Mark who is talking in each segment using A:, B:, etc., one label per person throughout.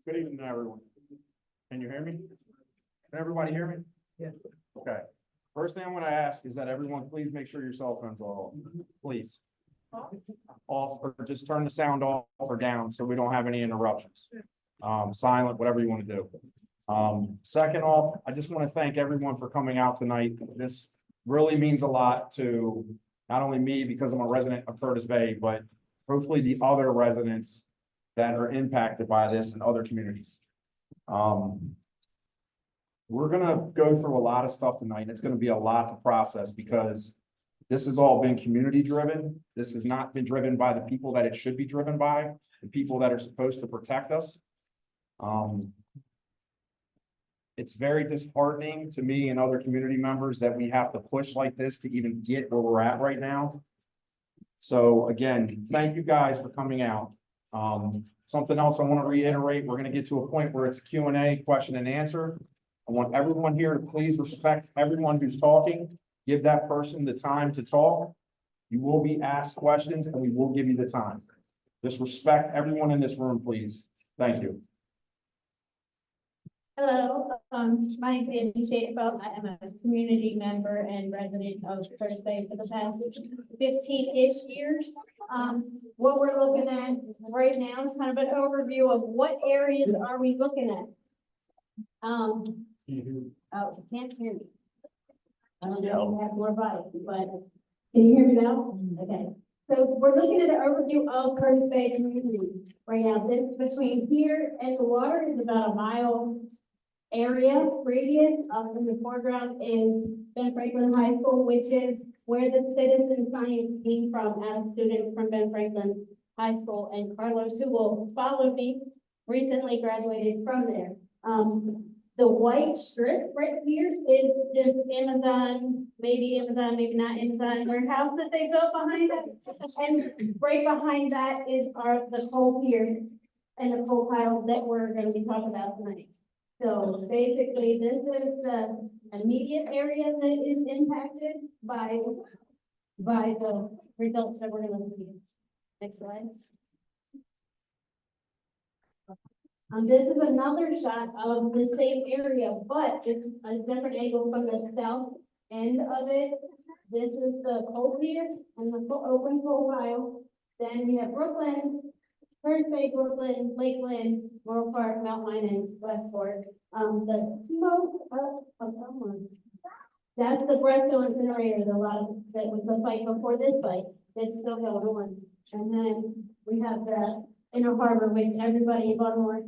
A: Good evening, everyone. Can you hear me? Can everybody hear me?
B: Yes.
A: Okay. First thing I'm going to ask is that everyone please make sure your cell phones are off, please. Off, or just turn the sound off or down so we don't have any interruptions. Silent, whatever you want to do. Second off, I just want to thank everyone for coming out tonight. This really means a lot to not only me because I'm a resident of Curtis Bay, but hopefully the other residents that are impacted by this in other communities. We're gonna go through a lot of stuff tonight. It's gonna be a lot to process because this has all been community driven. This has not been driven by the people that it should be driven by, the people that are supposed to protect us. It's very disheartening to me and other community members that we have to push like this to even get where we're at right now. So again, thank you guys for coming out. Something else I want to reiterate, we're going to get to a point where it's a Q&A, question and answer. I want everyone here to please respect everyone who's talking. Give that person the time to talk. You will be asked questions and we will give you the time. Just respect everyone in this room, please. Thank you.
C: Hello, my name is Angie Shadefeld. I am a community member and resident of Curtis Bay for the past 15-ish years. What we're looking at right now is kind of an overview of what areas are we looking at. Oh, you can't hear me. I don't know if you have more volume, but can you hear me now? Okay. So we're looking at an overview of Curtis Bay community right now. This between here and the water is about a mile area radius. In the foreground is Ben Franklin High School, which is where the citizen science came from as a student from Ben Franklin High School. And Carlos, who will follow me, recently graduated from there. The white strip right here is this Amazon, maybe not Amazon warehouse that they built behind it. And right behind that is the coal pier and the coal pile that we're going to be talking about tonight. So basically, this is the immediate area that is impacted by the results that we're going to see. Next slide. This is another shot of the same area, but just a different angle from the south end of it. This is the coal pier and the open coal pile. Then we have Brooklyn, Curtis Bay, Brooklyn, Lakeland, Laurel Park, Mount Minans, Westport. The smoke that's the Bresco incinerator. That was the fight before this fight. That's still going on. And then we have the Inner Harbor, which everybody in Baltimore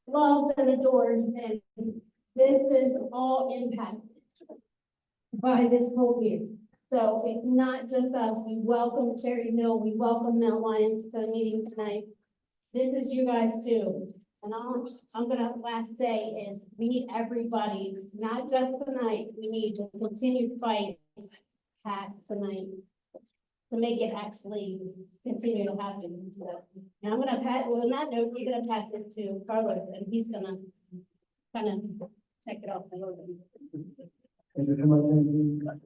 C: loves and adores. And this is all impacted by this coal pier. So it's not just us. We welcome Cherry Mill. We welcome Mount Lions to the meeting tonight. This is you guys too. And I'm gonna last say is we need everybody, not just tonight. We need to continue to fight past tonight to make it actually continue to happen. And I'm gonna on that note, we're gonna pass it to Carlos, and he's gonna kind of check it off a little bit.
B: Thank you so much.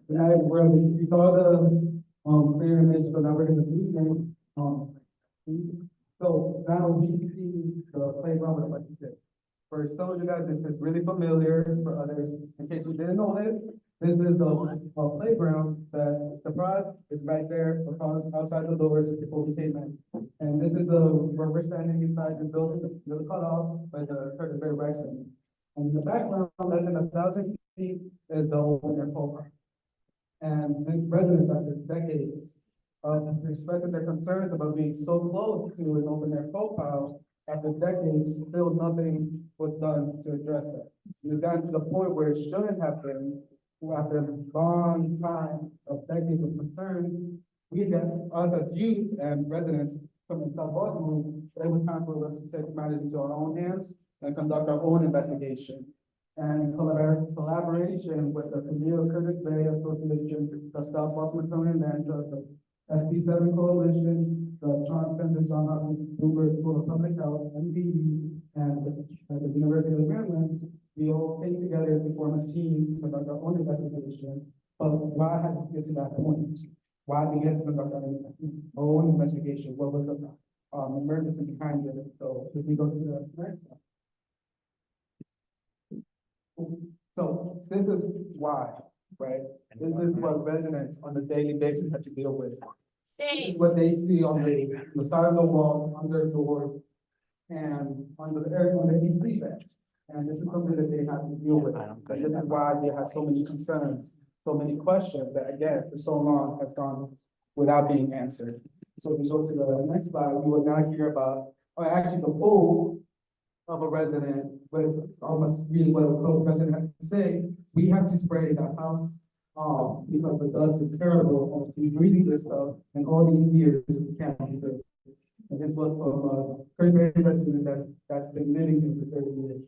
B: Tonight, we saw the clear image, so now we're gonna do so now we see the playground like you said. For some of you guys, this is really familiar. For others, in case you didn't know it, this is a playground that, surprise, is right there across outside the doors before we came in. And this is where we're standing inside the building. It's really cut off by the Curtis Bay Rec Center. And in the background, less than 1,000 feet, is the open air pole park. And the residents after decades of expressing their concerns about being so close to an open air profile, after decades, still nothing was done to address that. It's gotten to the point where it shouldn't have been. After a long time of decades of concern, we get us as youth and residents from South Baltimore, it was time for us to take matters into our own hands and conduct our own investigation. And collaboration with the Camille Curtis Bay Association, the South Baltimore County Land Trust, the SB7 Coalition, the John Hopkins School of Public Health, MDE, and the University of Maryland, we all came together to form a team to conduct our own investigation. But why had we get to that point? Why did we have to conduct our own investigation? What was the emergency behind it, so if we go to the next one. So this is why, right? This is what residents on a daily basis have to deal with. This is what they see on the side of the wall, on their doors, and on the area, on the AC vents. And this is something that they have to deal with. And this is why they have so many concerns, so many questions that again, for so long has gone without being answered. So if we go to the next slide, we will now hear about, or actually the goal of a resident, but it's almost really what a code resident has to say. We have to spray the house, because the dust is terrible, and breathing this stuff, and all these years, we can't do this. And this was from a Curry resident that's been living here for 30 years.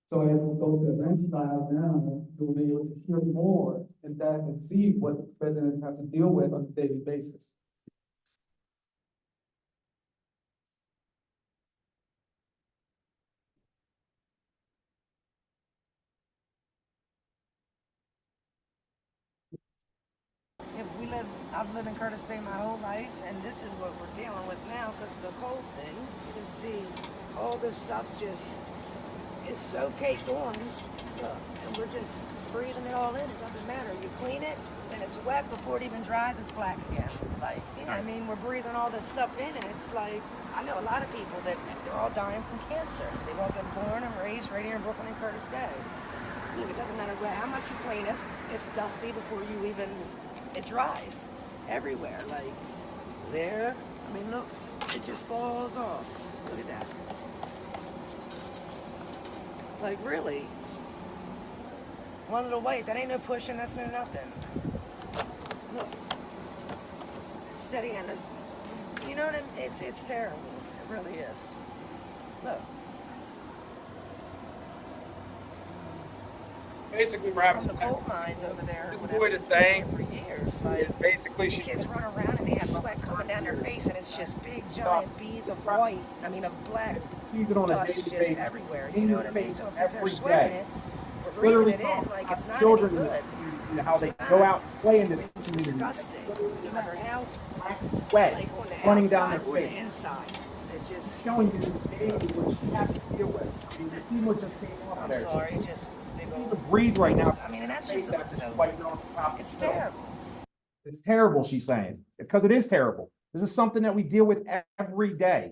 B: So if we go to the next slide now, you'll be able to hear more in that and see what residents have to deal with on a daily basis.
D: I've lived in Curtis Bay my whole life, and this is what we're dealing with now because of the cold thing. You can see all this stuff just is so caked on, and we're just breathing it all in. It doesn't matter. You clean it, and it's wet before it even dries. It's black again. Like, you know, I mean, we're breathing all this stuff in, and it's like, I know a lot of people that they're all dying from cancer. They've all been born and raised right here in Brooklyn and Curtis Bay. It doesn't matter how much you clean it. It's dusty before you even. It dries everywhere, like there. I mean, look, it just falls off. Look at that. Like, really? One little white, that ain't no pushing, that's no nothing. Look. Steady hand. You know what I mean? It's terrible. It really is. Look.
A: Basically, we're having
D: From the coal mines over there.
A: This is
D: whatever,
A: what it's
D: been
A: saying.
D: there for years. Like,
A: basically she
D: kids run around and they have sweat coming down their face, and it's just big giant beads of white. I mean, of black
A: sees it on a
D: dust
A: daily
D: just
A: basis.
D: everywhere.
A: In
D: You know
A: your
D: what I mean?
A: face
D: So if it's
A: every
D: sweating
A: day.
D: it, we're breathing
A: Literally
D: it in like it's not
A: children
D: any
A: in this
D: good.
A: community, how they go out and play in this
D: It's
A: community.
D: disgusting. No matter how,
A: Sweat
D: like on the
A: running down
D: outside
A: their
D: or the
A: face.
D: inside, it just.
A: Showing you daily what she has to deal with. I mean, you see what just came off
D: I'm
A: there.
D: sorry, it just was a big
A: She
D: old.
A: can breathe right now.
D: I mean, and that's
A: Face
D: just
A: after
D: so.
A: she's biting on top of
D: It's
A: the hill.
D: terrible.
A: It's terrible, she's saying, because it is terrible. This is something that we deal with every day.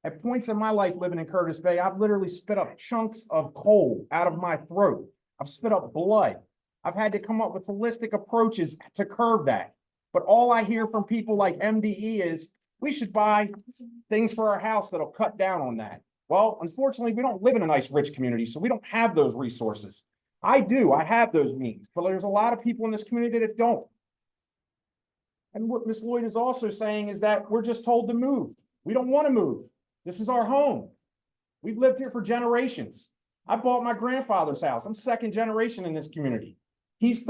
A: At points in my life living in Curtis Bay, I've literally spit up chunks of coal out of my throat. I've spit up blood. I've had to come up with holistic approaches to curb that. But all I hear from people like MDE is, we should buy things for our house that'll cut down on that. Well, unfortunately, we don't live in a nice, rich community, so we don't have those resources. I do, I have those means, but there's a lot of people in this community that don't. And what Ms. Lloyd is also saying is that we're just told to move. We don't want to move. This is our home. We've lived here for generations. I bought my grandfather's house. I'm second generation in this community. He's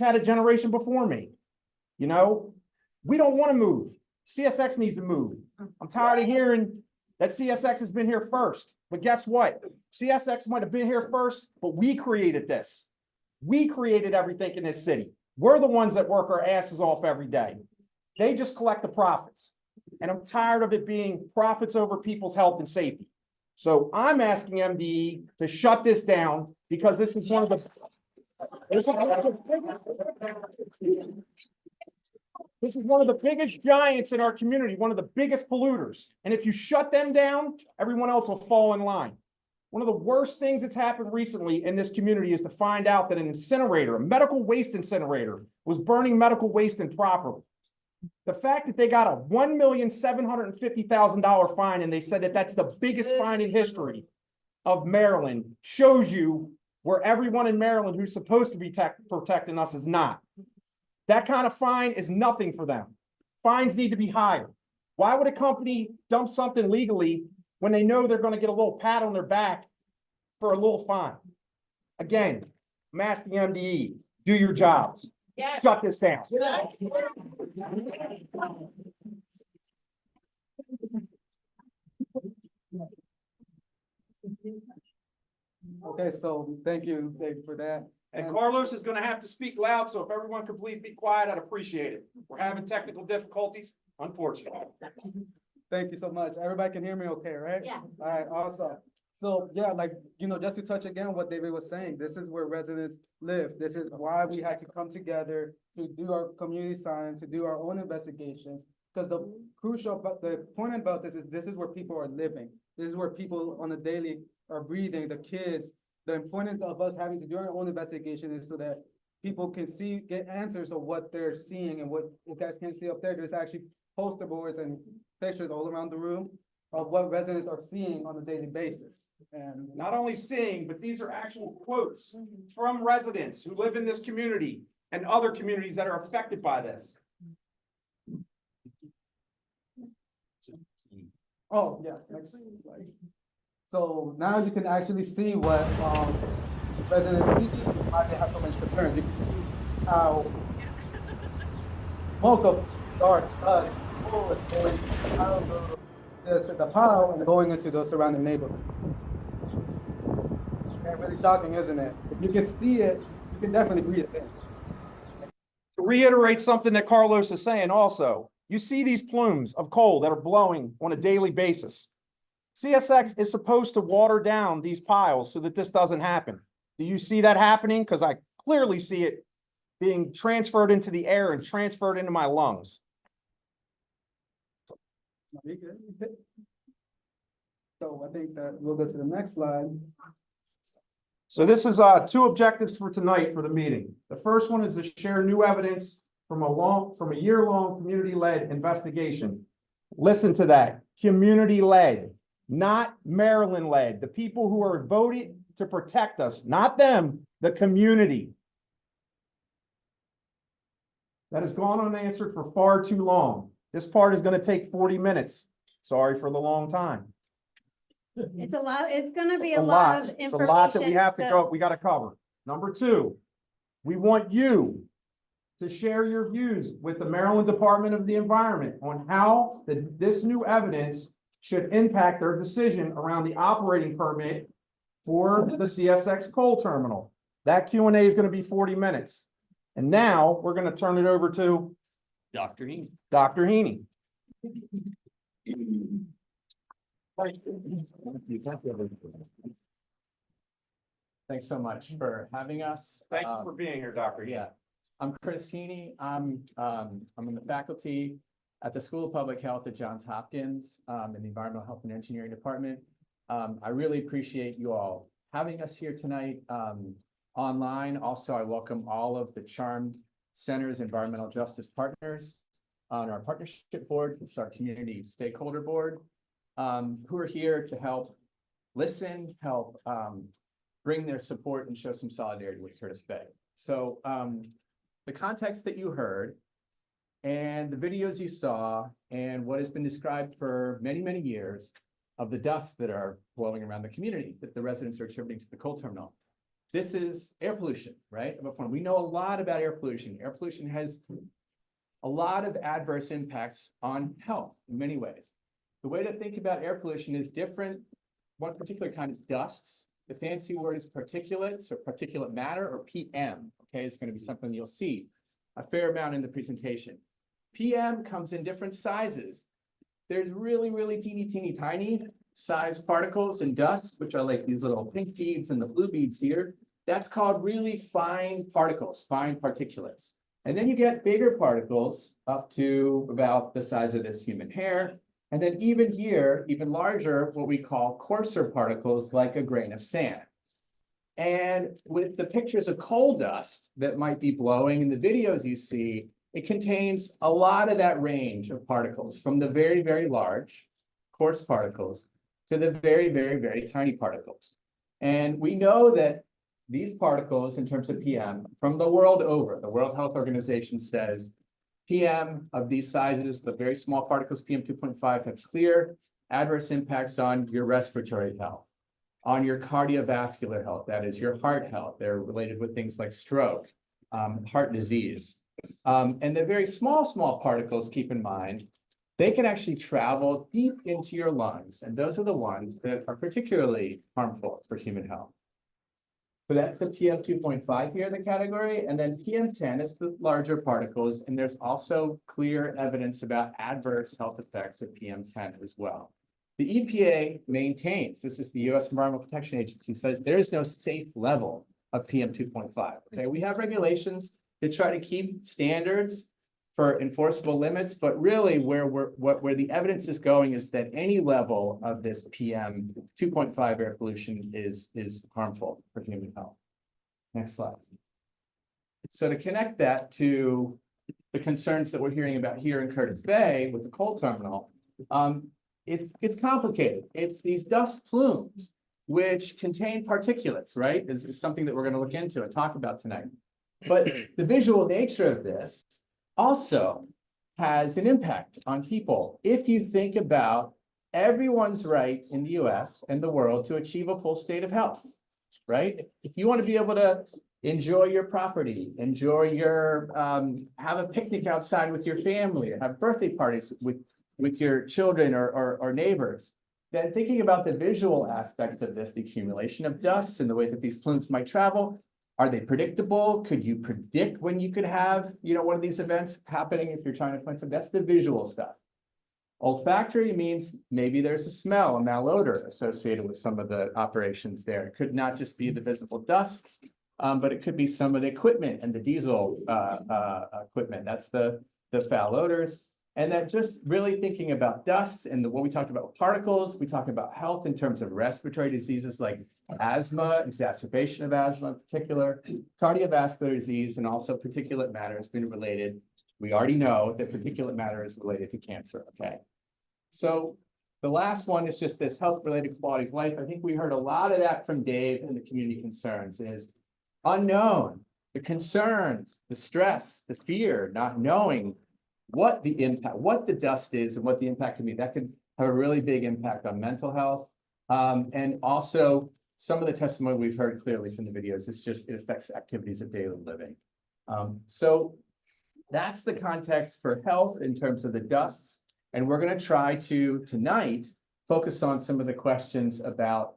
A: had a generation before me. You know, we don't want to move. CSX needs to move. I'm tired of hearing that CSX has been here first. But guess what? CSX might have been here first, but we created this. We created everything in this city. We're the ones that work our asses off every day. They just collect the profits. And I'm tired of it being profits over people's health and safety. So I'm asking MDE to shut this down because this is one of the this is one of the biggest giants in our community, one of the biggest polluters. And if you shut them down, everyone else will fall in line. One of the worst things that's happened recently in this community is to find out that an incinerator, a medical waste incinerator, was burning medical waste improperly. The fact that they got a $1,750,000 fine and they said that that's the biggest fine in history of Maryland shows you where everyone in Maryland who's supposed to be protecting us is not. That kind of fine is nothing for them. Fines need to be higher. Why would a company dump something legally when they know they're going to get a little pat on their back for a little fine? Again, I'm asking MDE, do your jobs. Yes. Shut this down. Yes.
B: Okay, so thank you, Dave, for that.
A: And Carlos is going to have to speak loud, so if everyone could please be quiet, I'd appreciate it. We're having technical difficulties, unfortunately.
B: Thank you so much. Everybody can hear me okay, right?
C: Yeah.
B: All right, awesome. So, yeah, like, just to touch again what David was saying, this is where residents live. This is why we had to come together to do our community science, to do our own investigations. Because the point about this is where people are living. This is where people on a daily are breathing, the kids. The importance of us having to do our own investigation is so that people can get answers of what they're seeing, and what you guys can't see up there, there's actually poster boards and pictures all around the room of what residents are seeing on a daily basis. And
A: Not only seeing, but these are actual quotes from residents who live in this community and other communities that are affected by this.
B: oh, yeah, next slide. So now you can actually see what residents see, why they have so much concern. You can see how smoke of dark dust is going out of the pile and going into those surrounding neighborhoods. Yeah, really shocking, isn't it? If you can see it, you can definitely breathe it in.
A: To reiterate something that Carlos is saying also, you see these plumes of coal that are blowing on a daily basis. CSX is supposed to water down these piles so that this doesn't happen. Do you see that happening? Because I clearly see it being transferred into the air and transferred into my lungs.
B: So I think that we'll go to the next slide.
A: So this is two objectives for tonight for the meeting. The first one is to share new evidence from a year-long community-led investigation. Listen to that, community-led, not Maryland-led. The people who are voted to protect us, not them, the community. That has gone unanswered for far too long. This part is going to take 40 minutes. Sorry for the long time.
C: It's a lot, it's gonna be
A: It's
C: a lot of
A: It's a lot that we
C: information,
A: have to
C: so-
A: go, we got to cover. Number two, we want you to share your views with the Maryland Department of the Environment on how this new evidence should impact their decision around the operating permit for the CSX coal terminal. That Q&A is going to be 40 minutes. And now we're going to turn it over to
E: Dr. Heaney.
A: Dr. Heaney.
E: Thanks so much for having us.
A: Thank you for being here, Dr. Heaney.
E: Yeah, I'm Chris Heaney. I'm in the faculty at the School of Public Health at Johns Hopkins in the Environmental Health and Engineering Department. I really appreciate you all having us here tonight online. Also, I welcome all of the Charmed Center's environmental justice partners on our partnership board. It's our community stakeholder board who are here to help listen, help bring their support and show some solidarity with Curtis Bay. So the context that you heard and the videos you saw and what has been described for many, many years of the dust that are blowing around the community that the residents are attributing to the coal terminal. This is air pollution, right? We know a lot about air pollution. Air pollution has a lot of adverse impacts on health in many ways. The way to think about air pollution is different. One particular kind is dusts. The fancy word is particulates or particulate matter, or PM. Okay, it's going to be something you'll see a fair amount in the presentation. PM comes in different sizes. There's really, really teeny tiny size particles and dust, which are like these little pink beads and the blue beads here. That's called really fine particles, fine particulates. And then you get bigger particles up to about the size of this human hair. And then even here, even larger, what we call coarser particles like a grain of sand. And with the pictures of coal dust that might be blowing in the videos you see, it contains a lot of that range of particles, from the very, very large, coarse particles to the very, very, very tiny particles. And we know that these particles, in terms of PM, from the world over, the World Health Organization says PM of these sizes, the very small particles, PM 2.5, have clear adverse impacts on your respiratory health, on your cardiovascular health, that is your heart health. They're related with things like stroke, heart disease. And the very small particles, keep in mind, they can actually travel deep into your lungs. And those are the ones that are particularly harmful for human health. So that's the PM 2.5 here, the category, and then PM 10 is the larger particles, and there's also clear evidence about adverse health effects of PM 10 as well. The EPA maintains, this is the US Environmental Protection Agency, says there is no safe level of PM 2.5. Okay, we have regulations that try to keep standards for enforceable limits, but really where the evidence is going is that any level of this PM 2.5 air pollution is harmful for human health. Next slide. So to connect that to the concerns that we're hearing about here in Curtis Bay with the coal terminal, it's complicated. It's these dust plumes which contain particulates, right? This is something that we're going to look into and talk about tonight. But the visual nature of this also has an impact on people. If you think about everyone's right in the US and the world to achieve a full state of health, right? If you want to be able to enjoy your property, enjoy your, have a picnic outside with your family, have birthday parties with your children or neighbors, then thinking about the visual aspects of this, the accumulation of dust and the way that these plumes might travel, are they predictable? Could you predict when you could have, one of these events happening if you're trying to find something? That's the visual stuff. Olfactory means maybe there's a smell, a malodor associated with some of the operations there. It could not just be the visible dusts, but it could be some of the equipment and the diesel equipment. That's the foul odors. And then just really thinking about dusts and what we talked about particles, we talk about health in terms of respiratory diseases like asthma, exacerbation of asthma in particular, cardiovascular disease, and also particulate matter has been related. We already know that particulate matter is related to cancer, okay? So the last one is just this health-related quality of life. I think we heard a lot of that from Dave and the community concerns is unknown, the concerns, the stress, the fear, not knowing what the impact, what the dust is and what the impact can be. That can have a really big impact on mental health. And also some of the testimony we've heard clearly from the videos is just, it affects activities of daily living. So that's the context for health in terms of the dusts. And we're going to try to tonight focus on some of the questions about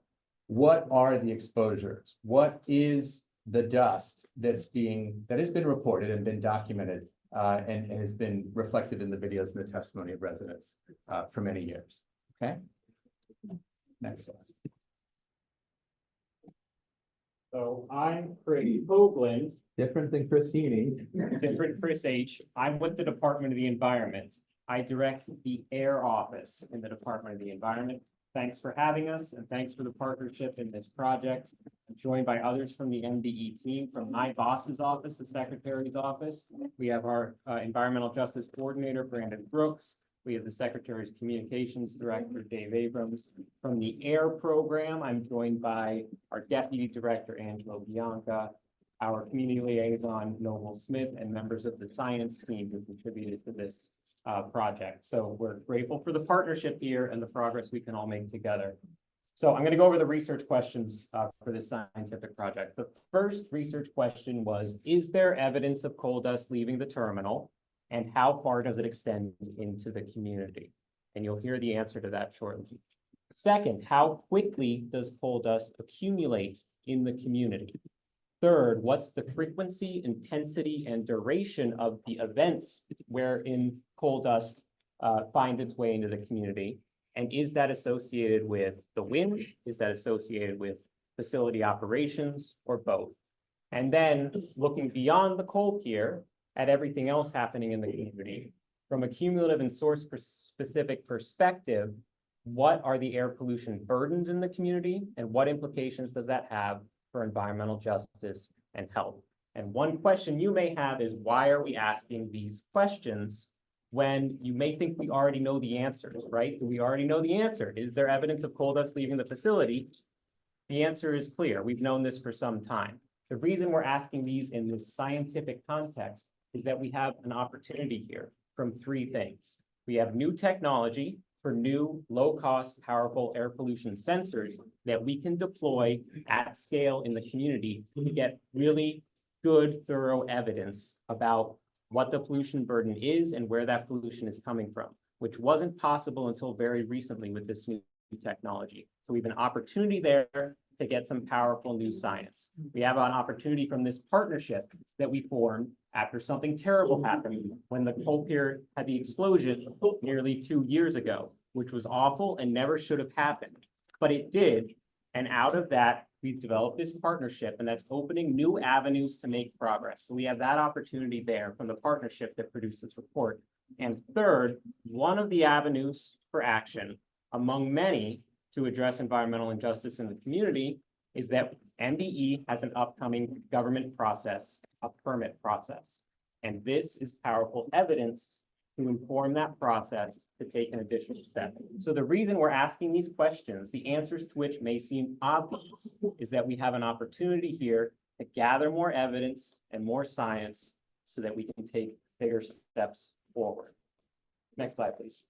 E: what are the exposures? What is the dust that has been reported and been documented and has been reflected in the videos and the testimony of residents for many years. Okay. Next slide.
F: So I'm Chris Hoagland,
E: Different than Christine.
F: different Chris H. I'm with the Department of the Environment. I direct the Air Office in the Department of the Environment. Thanks for having us and thanks for the partnership in this project. I'm joined by others from the MDE team, from my boss's office, the Secretary's office. We have our Environmental Justice Coordinator, Brandon Brooks. We have the Secretary's Communications Director, Dave Abrams. From the AIR program, I'm joined by our Deputy Director, Angelo Bianca, our Community Liaison, Noble Smith, and members of the science team who contributed to this project. So we're grateful for the partnership here and the progress we can all make together. So I'm going to go over the research questions for this scientific project. The first research question was, is there evidence of coal dust leaving the terminal? And how far does it extend into the community? And you'll hear the answer to that shortly. Second, how quickly does coal dust accumulate in the community? Third, what's the frequency, intensity, and duration of the events wherein coal dust finds its way into the community? And is that associated with the wind? Is that associated with facility operations or both? And then looking beyond the coal pier at everything else happening in the community, from a cumulative and source-specific perspective, what are the air pollution burdens in the community and what implications does that have for environmental justice and health? And one question you may have is, why are we asking these questions when you may think we already know the answers, right? Do we already know the answer? Is there evidence of coal dust leaving the facility? The answer is clear. We've known this for some time. The reason we're asking these in this scientific context is that we have an opportunity here from three things. We have new technology for new, low-cost, powerful air pollution sensors that we can deploy at scale in the community to get really good, thorough evidence about what the pollution burden is and where that pollution is coming from, which wasn't possible until very recently with this new technology. So we have an opportunity there to get some powerful new science. We have an opportunity from this partnership that we formed after something terrible happened when the coal pier had the explosion nearly 2 years ago, which was awful and never should have happened, but it did. And out of that, we've developed this partnership, and that's opening new avenues to make progress. So we have that opportunity there from the partnership that produced this report. And third, one of the avenues for action among many to address environmental injustice in the community is that MDE has an upcoming government process, a permit process. And this is powerful evidence to inform that process to take an additional step. So the reason we're asking these questions, the answers to which may seem obvious, is that we have an opportunity here to gather more evidence and more science so that we can take bigger steps forward. Next slide, please.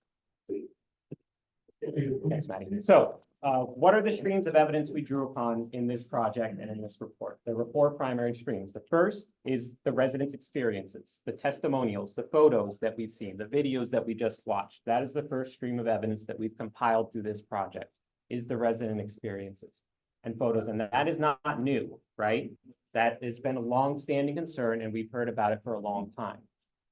F: Thanks, Maddie. So what are the streams of evidence we drew upon in this project and in this report? There were 4 primary streams. The first is the residents' experiences, the testimonials, the photos that we've seen, the videos that we just watched. That is the first stream of evidence that we've compiled through this project, is the resident experiences and photos. And that is not new, right? That has been a long-standing concern, and we've heard about it for a long time.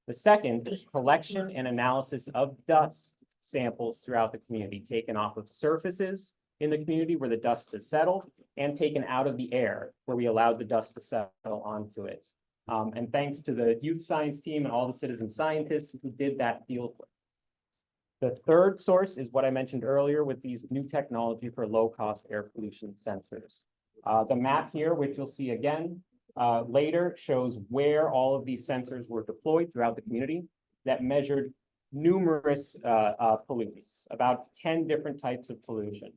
F: The second is collection and analysis of dust samples throughout the community, taken off of surfaces in the community where the dust has settled, and taken out of the air where we allowed the dust to settle onto it. And thanks to the youth science team and all the citizen scientists who did that field work. The third source is what I mentioned earlier with these new technology for low-cost air pollution sensors. The map here, which you'll see again later, shows where all of these sensors were deployed throughout the community that measured numerous pollutants, about 10 different types of pollution,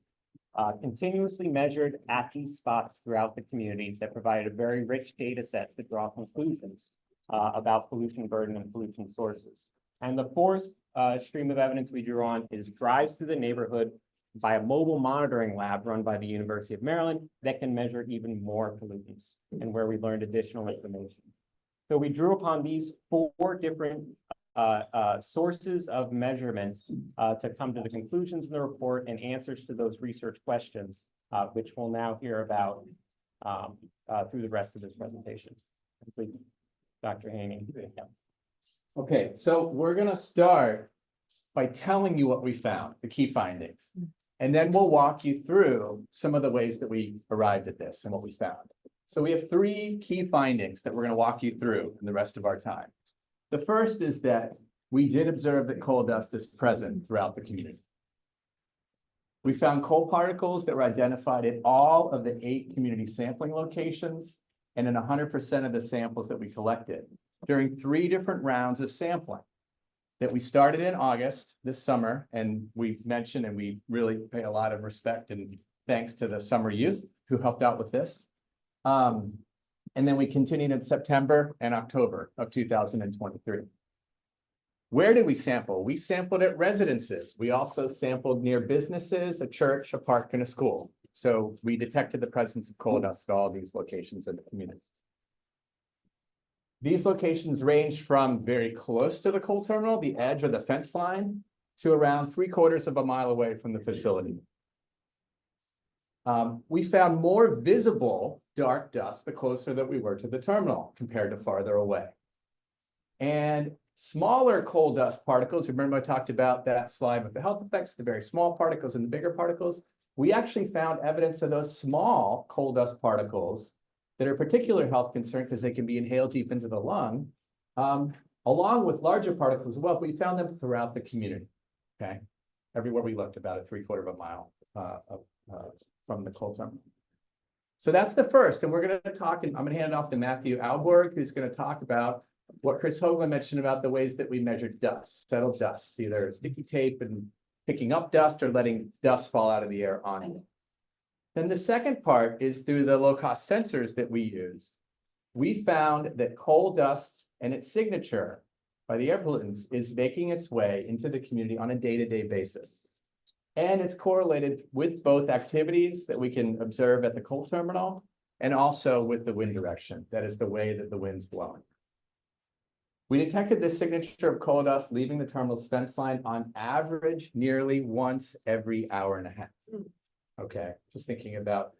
F: continuously measured at these spots throughout the community that provided a very rich data set to draw conclusions about pollution burden and pollution sources. And the fourth stream of evidence we drew on is drives through the neighborhood by a mobile monitoring lab run by the University of Maryland that can measure even more pollutants, and where we learned additional information. So we drew upon these 4 different sources of measurement to come to the conclusions in the report and answers to those research questions, which we'll now hear about through the rest of this presentation. Dr. Haney.
E: Okay, so we're gonna start by telling you what we found, the key findings. And then we'll walk you through some of the ways that we arrived at this and what we found. So we have 3 key findings that we're gonna walk you through in the rest of our time. The first is that we did observe that coal dust is present throughout the community. We found coal particles that were identified at all of the 8 community sampling locations and in 100% of the samples that we collected during 3 different rounds of sampling that we started in August this summer. And we mentioned, and we really pay a lot of respect and thanks to the summer youth who helped out with this. And then we continued in September and October of 2023. Where did we sample? We sampled at residences. We also sampled near businesses, a church, a park, and a school. So we detected the presence of coal dust at all of these locations in the community. These locations ranged from very close to the coal terminal, the edge or the fence line, to around 3/4 of a mile away from the facility. We found more visible dark dust the closer that we were to the terminal compared to farther away. And smaller coal dust particles, remember I talked about that slide with the health effects, the very small particles and the bigger particles. We actually found evidence of those small coal dust particles that are a particular health concern because they can be inhaled deep into the lung, along with larger particles as well. But we found them throughout the community, okay? Everywhere we looked, about a 3/4 of a mile from the coal terminal. So that's the first, and we're going to talk, and I'm going to hand it off to Matthew Alborg, who's going to talk about what Chris Hoagland mentioned about the ways that we measure dust, settled dust, either sticky tape and picking up dust or letting dust fall out of the air on it. Then the second part is through the low-cost sensors that we use. We found that coal dust and its signature by the air pollutants is making its way into the community on a day-to-day basis. And it's correlated with both activities that we can observe at the coal terminal and also with the wind direction. That is the way that the wind's blowing. We detected this signature of coal dust leaving the terminal's fence line on average nearly once every hour and a half. Okay, just thinking about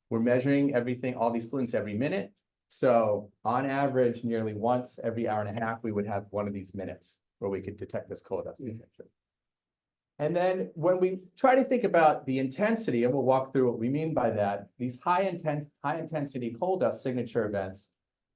E: We're measuring everything, all these pollutants every minute. So on average, nearly once every hour and a half, we would have one of these minutes where we could detect this coal dust signature. And then when we try to think about the intensity, and we'll walk through what we mean by that, these high intensity coal dust signature events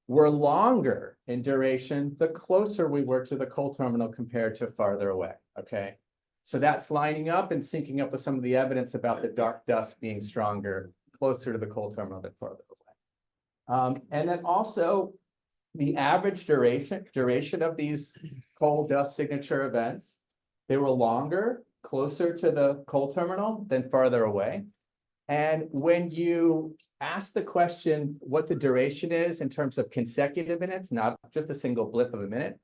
E: were longer in duration the closer we were to the coal terminal compared to farther away, okay? So that's lining up and syncing up with some of the evidence about the dark dust being stronger closer to the coal terminal than farther away. And then also the average duration of these coal dust signature events, they were longer, closer to the coal terminal than farther away. And when you ask the question what the duration is in terms of consecutive minutes, not just a single blip of a minute,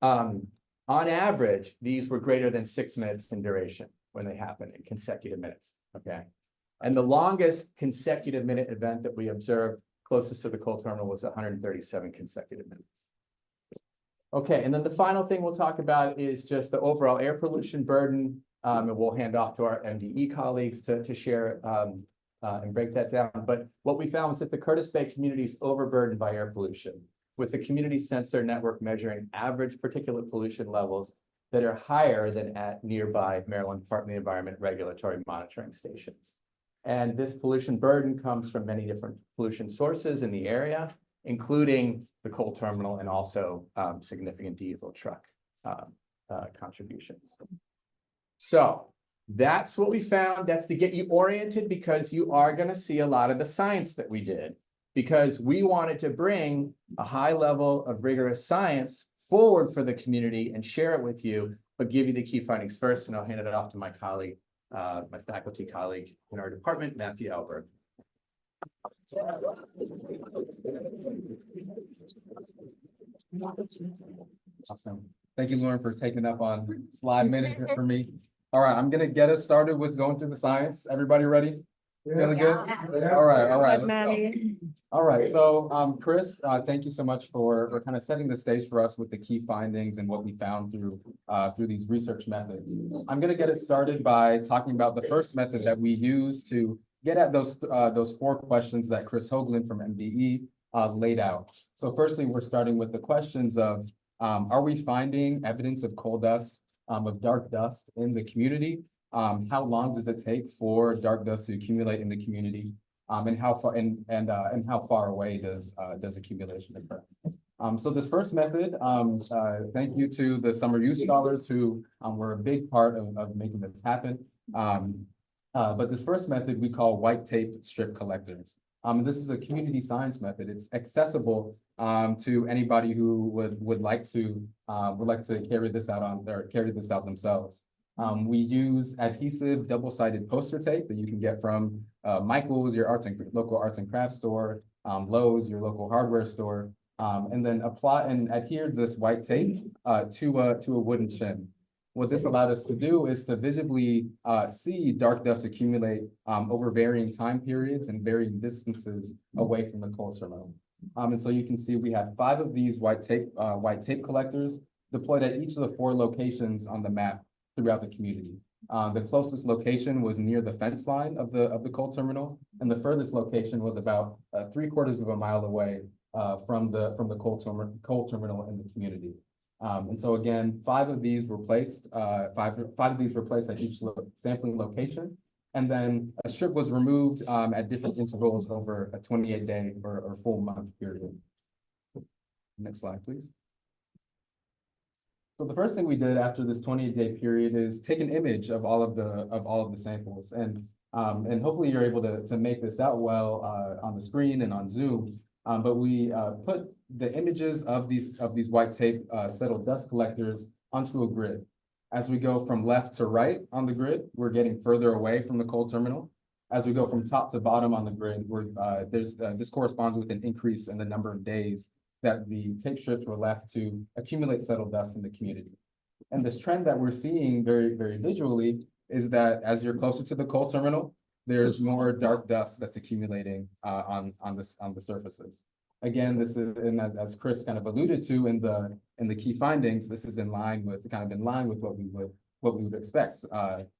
E: on average, these were greater than 6 minutes in duration when they happen in consecutive minutes, okay? And the longest consecutive minute event that we observed closest to the coal terminal was 137 consecutive minutes. Okay, and then the final thing we'll talk about is just the overall air pollution burden. And we'll hand off to our MDE colleagues to share and break that down. But what we found was that the Curtis Bay community is overburdened by air pollution, with the community sensor network measuring average particulate pollution levels that are higher than at nearby Maryland Department of the Environment regulatory monitoring stations. And this pollution burden comes from many different pollution sources in the area, including the coal terminal and also significant diesel truck contributions. So that's what we found. That's to get you oriented, because you are going to see a lot of the science that we did, because we wanted to bring a high level of rigorous science forward for the community and share it with you, but give you the key findings first. And I'll hand it off to my colleague, my faculty colleague in our department, Matthew Alberg.
G: Awesome. Thank you, Lauren, for taking up on slide management for me. All right, I'm gonna get us started with going through the science. Everybody ready? Feeling good? All right, let's go. All right, so Chris, thank you so much for kind of setting the stage for us with the key findings and what we found through these research methods. I'm gonna get it started by talking about the first method that we use to get at those 4 questions that Chris Hoagland from MDE laid out. So firstly, we're starting with the questions of, are we finding evidence of coal dust, of dark dust in the community? How long does it take for dark dust to accumulate in the community? And how far and how far away does accumulation occur? So this first method, thank you to the summer youth scholars who were a big part of making this happen. But this first method we call white tape strip collectors. This is a community science method. It's accessible to anybody who would like to carry this out themselves. We use adhesive double-sided poster tape that you can get from Michael's, your local arts and crafts store, Lowe's, your local hardware store, and then apply and adhere this white tape to a wooden shim. What this allowed us to do is to visibly see dark dust accumulate over varying time periods and varying distances away from the coal terminal. And so you can see we have 5 of these white tape collectors deployed at each of the 4 locations on the map throughout the community. The closest location was near the fence line of the coal terminal, and the furthest location was about 3/4 of a mile away from the coal terminal in the community. And so again, 5 of these were placed, 5 of these were placed at each sampling location. And then a strip was removed at different intervals over a 28-day or full month period. Next slide, please. So the first thing we did after this 28-day period is take an image of all of the samples, and hopefully you're able to make this out well on the screen and on Zoom. But we put the images of these white tape settled dust collectors onto a grid. As we go from left to right on the grid, we're getting further away from the coal terminal. As we go from top to bottom on the grid, this corresponds with an increase in the number of days that the tape strips were left to accumulate settled dust in the community. And this trend that we're seeing very, very visually is that as you're closer to the coal terminal, there's more dark dust that's accumulating on the surfaces. Again, this is, and as Chris kind of alluded to in the key findings, this is in line with what we would expect.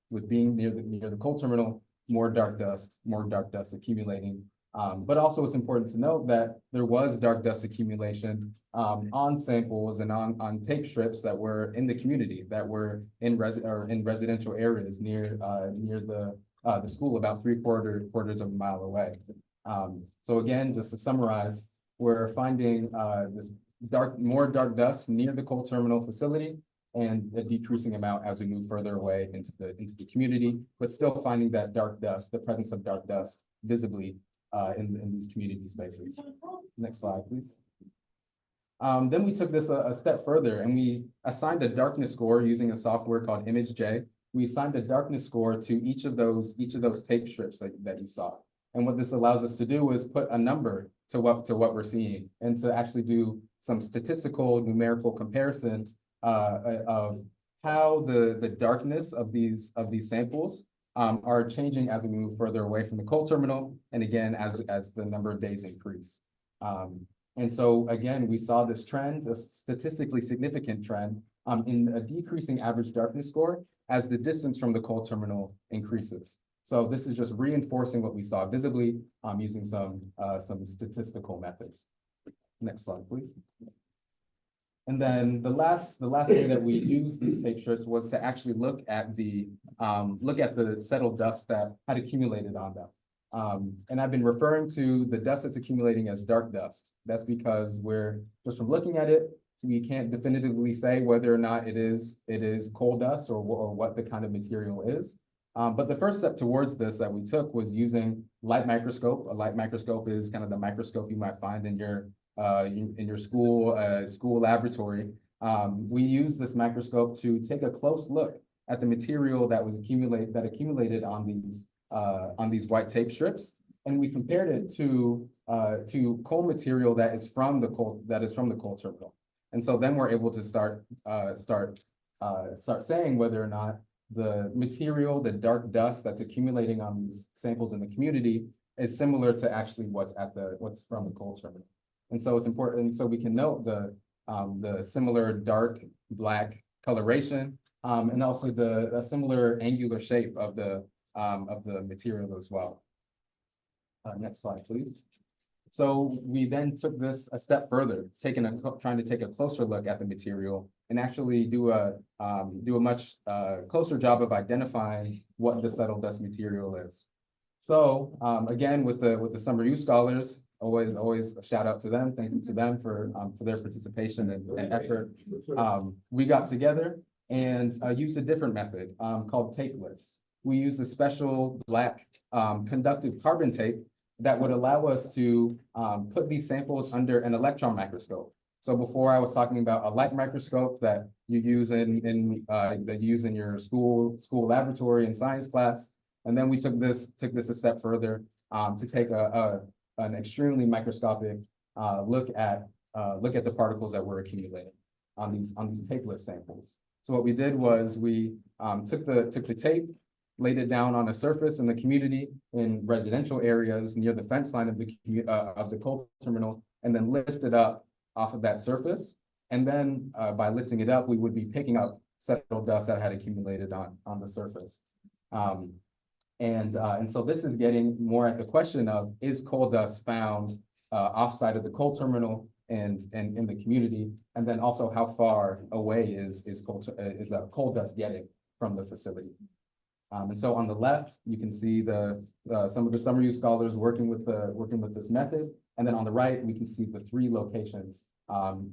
G: With being near the coal terminal, more dark dust accumulating. But also it's important to note that there was dark dust accumulation on samples and on tape strips that were in the community, that were in residential areas near the school, about quarters of a mile away. So again, just to summarize, we're finding this more dark dust near the coal terminal facility, and a decreasing amount as we move further away into the community, but still finding that dark dust, the presence of dark dust visibly in these community spaces. Next slide, please. Then we took this a step further and we assigned a darkness score using a software called ImageJ. We assigned a darkness score to each of those tape strips that you saw. And what this allows us to do is put a number to what we're seeing, and to actually do some statistical numerical comparison of how the darkness of these samples are changing as we move further away from the coal terminal, and again as the number of days increase. And so again, we saw this trend, a statistically significant trend, in a decreasing average darkness score as the distance from the coal terminal increases. So this is just reinforcing what we saw visibly, using some statistical methods. Next slide, please. And then the last way that we used these tape strips was to actually look at the settled dust that had accumulated on them. And I've been referring to the dust that's accumulating as dark dust. That's because we're just from looking at it, we can't definitively say whether or not it is coal dust or what the kind of material is. But the first step towards this that we took was using light microscope. A light microscope is kind of the microscope you might find in your school laboratory. We use this microscope to take a close look at the material that accumulated on these white tape strips, and we compared it to coal material that is from the coal terminal. And so then we're able to start saying whether or not the material, the dark dust that's accumulating on these samples in the community is similar to actually what's from the coal terminal. And so it's important, so we can note the similar dark black coloration, and also the similar angular shape of the material as well. Next slide, please. So we then took this a step further, trying to take a closer look at the material and actually do a much closer job of identifying what the settled dust material is. So again, with the Summer Youth Scholars, always a shout out to them. Thank you to them for their participation and effort. We got together and used a different method called tape lifts. We used a special black conductive carbon tape that would allow us to put these samples under an electron microscope. So before I was talking about a light microscope that you use in your school laboratory and science class, and then we took this a step further to take an extremely microscopic look at the particles that were accumulating on these tape lift samples. So what we did was we took the tape, laid it down on a surface in the community in residential areas near the fence line of the coal terminal, and then lift it up off of that surface. And then by lifting it up, we would be picking up settled dust that had accumulated on the surface. And so this is getting more at the question of, is coal dust found offsite of the coal terminal and in the community? And then also how far away is coal dust getting from the facility? And so on the left, you can see some of the Summer Youth Scholars working with this method. And then on the right, we can see the 3 locations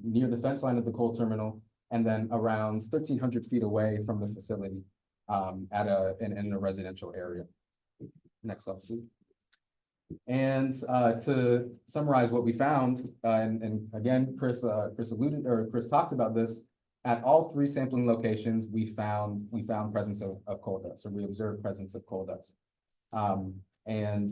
G: near the fence line of the coal terminal, and then around 1,300 feet away from the facility in a residential area. Next slide, please. And to summarize what we found, and again, Chris talked about this. At all 3 sampling locations, we found presence of coal dust, or we observed presence of coal dust. And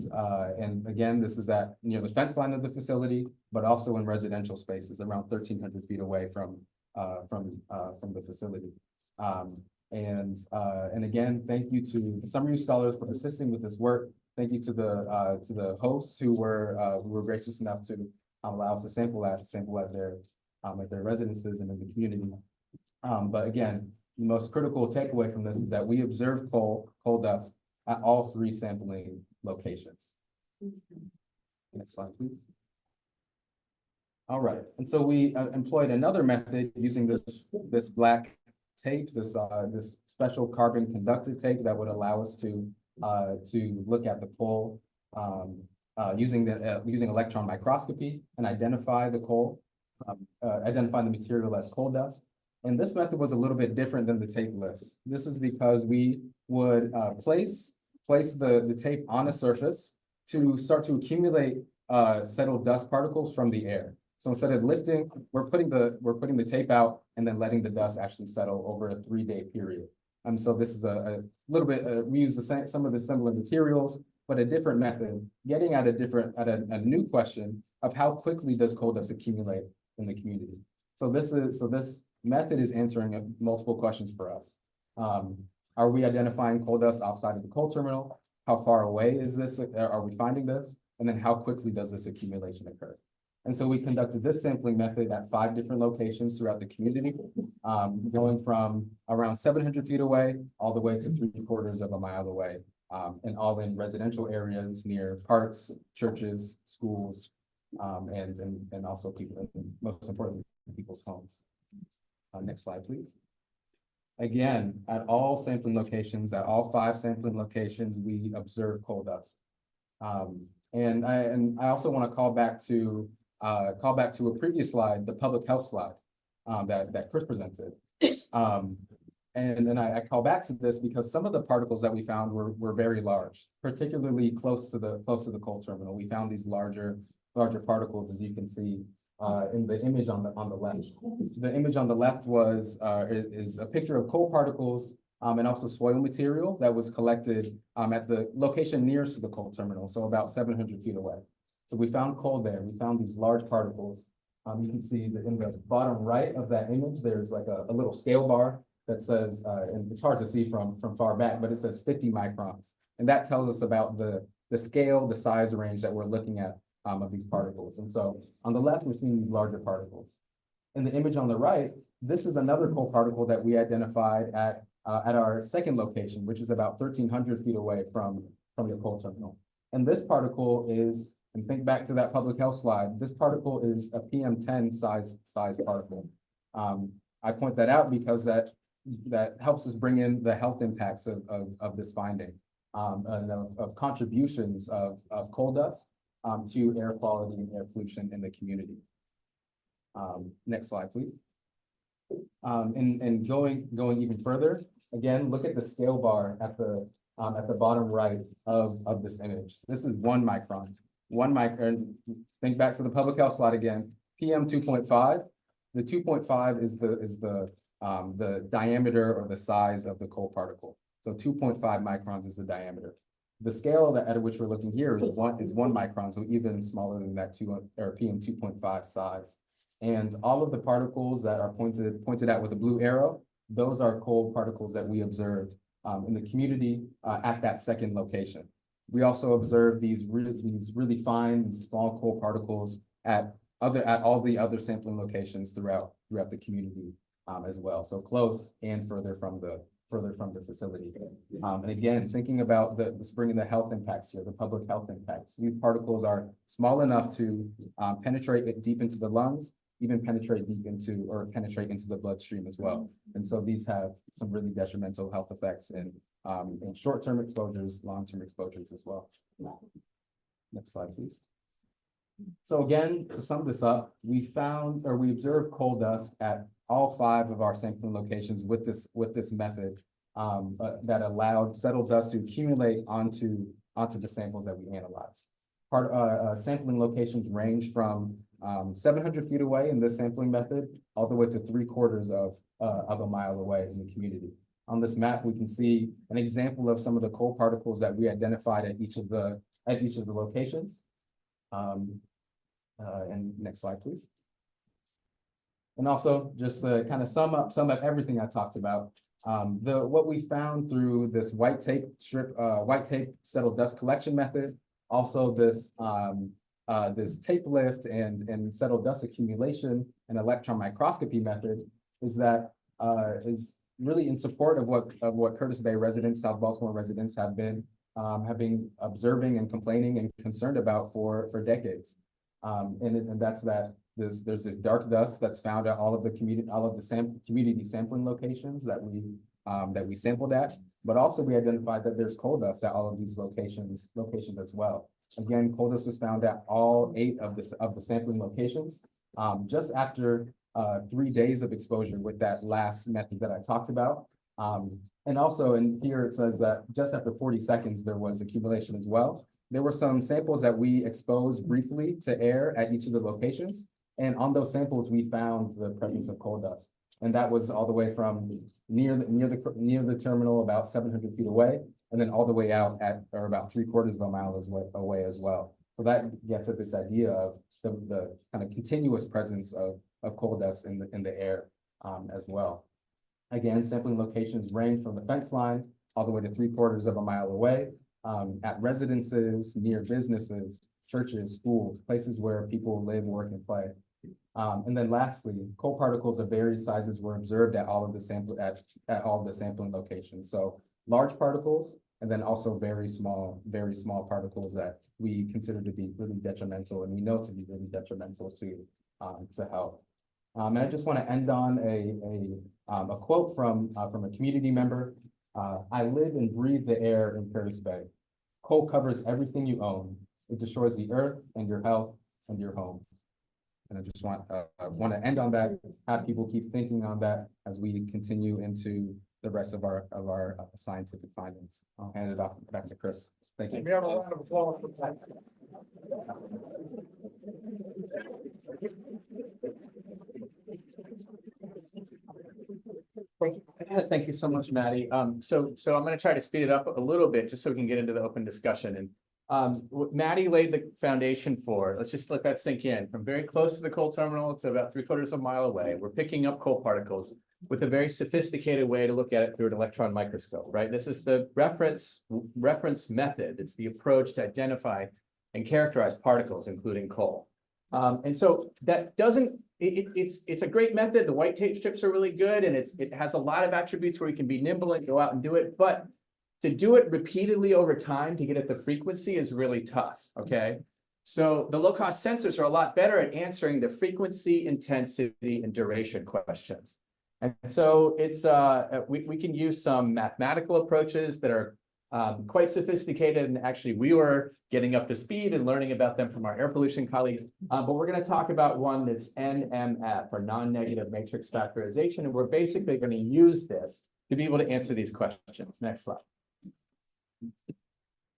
G: again, this is near the fence line of the facility, but also in residential spaces around 1,300 feet away from the facility. And again, thank you to the Summer Youth Scholars for assisting with this work. Thank you to the hosts who were gracious enough to allow us to sample at their residences and in the community. But again, the most critical takeaway from this is that we observed coal dust at all 3 sampling locations. Next slide, please. All right, and so we employed another method using this black tape, this special carbon conductive tape that would allow us to look at the coal using electron microscopy and identify the coal, identify the material as coal dust. And this method was a little bit different than the tape lifts. This is because we would place the tape on a surface to start to accumulate settled dust particles from the air. So instead of lifting, we're putting the tape out and then letting the dust actually settle over a 3-day period. And so this is a little bit, we use some of the similar materials, but a different method, getting at a new question of how quickly does coal dust accumulate in the community. So this method is answering multiple questions for us. Are we identifying coal dust outside of the coal terminal? How far away is this? Are we finding this? And then how quickly does this accumulation occur? And so we conducted this sampling method at 5 different locations throughout the community, going from around 700 feet away all the way to 3/4 of a mile away, and all in residential areas near parks, churches, schools, and also people, most importantly, people's homes. Next slide, please. Again, at all sampling locations, at all 5 sampling locations, we observe coal dust. And I also want to call back to a previous slide, the public health slide that Chris presented. And then I call back to this because some of the particles that we found were very large, particularly close to the coal terminal. We found these larger particles, as you can see in the image on the left. The image on the left is a picture of coal particles and also soil material that was collected at the location nearest to the coal terminal, so about 700 feet away. So we found coal there. We found these large particles. You can see that in the bottom right of that image, there's like a little scale bar that says, and it's hard to see from far back, but it says 50 microns. And that tells us about the scale, the size range that we're looking at of these particles. And so on the left, we're seeing these larger particles. In the image on the right, this is another coal particle that we identified at our second location, which is about 1,300 feet away from the coal terminal. And this particle is, and think back to that public health slide, this particle is a PM10 size particle. I point that out because that helps us bring in the health impacts of this finding, and of contributions of coal dust to air quality and air pollution in the community. Next slide, please. And going even further, again, look at the scale bar at the bottom right of this image. This is 1 micron. 1 micron. Think back to the public health slide again. PM 2.5. The 2.5 is the diameter or the size of the coal particle. So 2.5 microns is the diameter. The scale at which we're looking here is one micron, so even smaller than that PM 2.5 size. And all of the particles that are pointed out with a blue arrow, those are coal particles that we observed in the community at that second location. We also observed these really fine, small coal particles at all the other sampling locations throughout the community as well. So close and further from the facility. And again, thinking about bringing the health impacts here, the public health impacts. These particles are small enough to penetrate deep into the lungs, even penetrate into the bloodstream as well. And so these have some really detrimental health effects in short-term exposures, long-term exposures as well. Next slide, please. So again, to sum this up, we observed coal dust at all 5 of our sampling locations with this method that allowed settled dust to accumulate onto the samples that we analyzed. Sampling locations range from 700 feet away in this sampling method, all the way to 3/4 of a mile away in the community. On this map, we can see an example of some of the coal particles that we identified at each of the locations. And next slide, please. And also, just to kind of sum up everything I talked about, what we found through this white tape settled dust collection method, also this tape lift and settled dust accumulation and electron microscopy method is really in support of what Curtis Bay residents, South Baltimore residents have been have been observing and complaining and concerned about for decades. And that's that there's this dark dust that's found at all of the community sampling locations that we sampled at, but also we identified that there's coal dust at all of these locations as well. Again, coal dust was found at all 8 of the sampling locations, just after 3 days of exposure with that last method that I talked about. And also in here, it says that just after 40 seconds, there was accumulation as well. There were some samples that we exposed briefly to air at each of the locations. And on those samples, we found the presence of coal dust. And that was all the way from near the terminal, about 700 feet away, and then all the way out at, or about 3/4 of a mile away as well. So that gets at this idea of the kind of continuous presence of coal dust in the air as well. Again, sampling locations range from the fence line all the way to 3/4 of a mile away, at residences, near businesses, churches, schools, places where people live, work, and play. And then lastly, coal particles of various sizes were observed at all of the sampling locations. So large particles, and then also very small particles that we consider to be really detrimental, and we know to be really detrimental to health. And I just want to end on a quote from a community member. I live and breathe the air in Paris Bay. Coal covers everything you own. It destroys the earth and your health and your home. And I just want to end on that, have people keep thinking on that as we continue into the rest of our scientific findings. I'll hand it off back to Chris. Thank you.
A: We have a round of applause for that.
E: Thank you so much, Maddie. So I'm going to try to speed it up a little bit just so we can get into the open discussion. And what Maddie laid the foundation for, let's just let that sink in. From very close to the coal terminal to about 3/4 of a mile away, we're picking up coal particles with a very sophisticated way to look at it through an electron microscope, right? This is the reference method. It's the approach to identify and characterize particles, including coal. And so that doesn't, it's a great method. The white tape strips are really good, and it has a lot of attributes where you can be nimble and go out and do it. But to do it repeatedly over time to get at the frequency is really tough, okay? So the low-cost sensors are a lot better at answering the frequency, intensity, and duration questions. And so it's we can use some mathematical approaches that are quite sophisticated, and actually we were getting up to speed and learning about them from our air pollution colleagues. But we're going to talk about one that's NMF, or non-negative matrix factorization, and we're basically going to use this to be able to answer these questions. Next slide.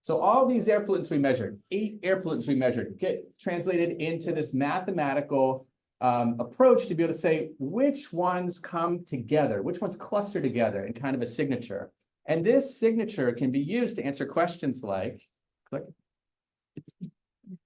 E: So all these air pollutants we measured, 8 air pollutants we measured, get translated into this mathematical approach to be able to say which ones come together, which ones cluster together in kind of a signature. And this signature can be used to answer questions like, click,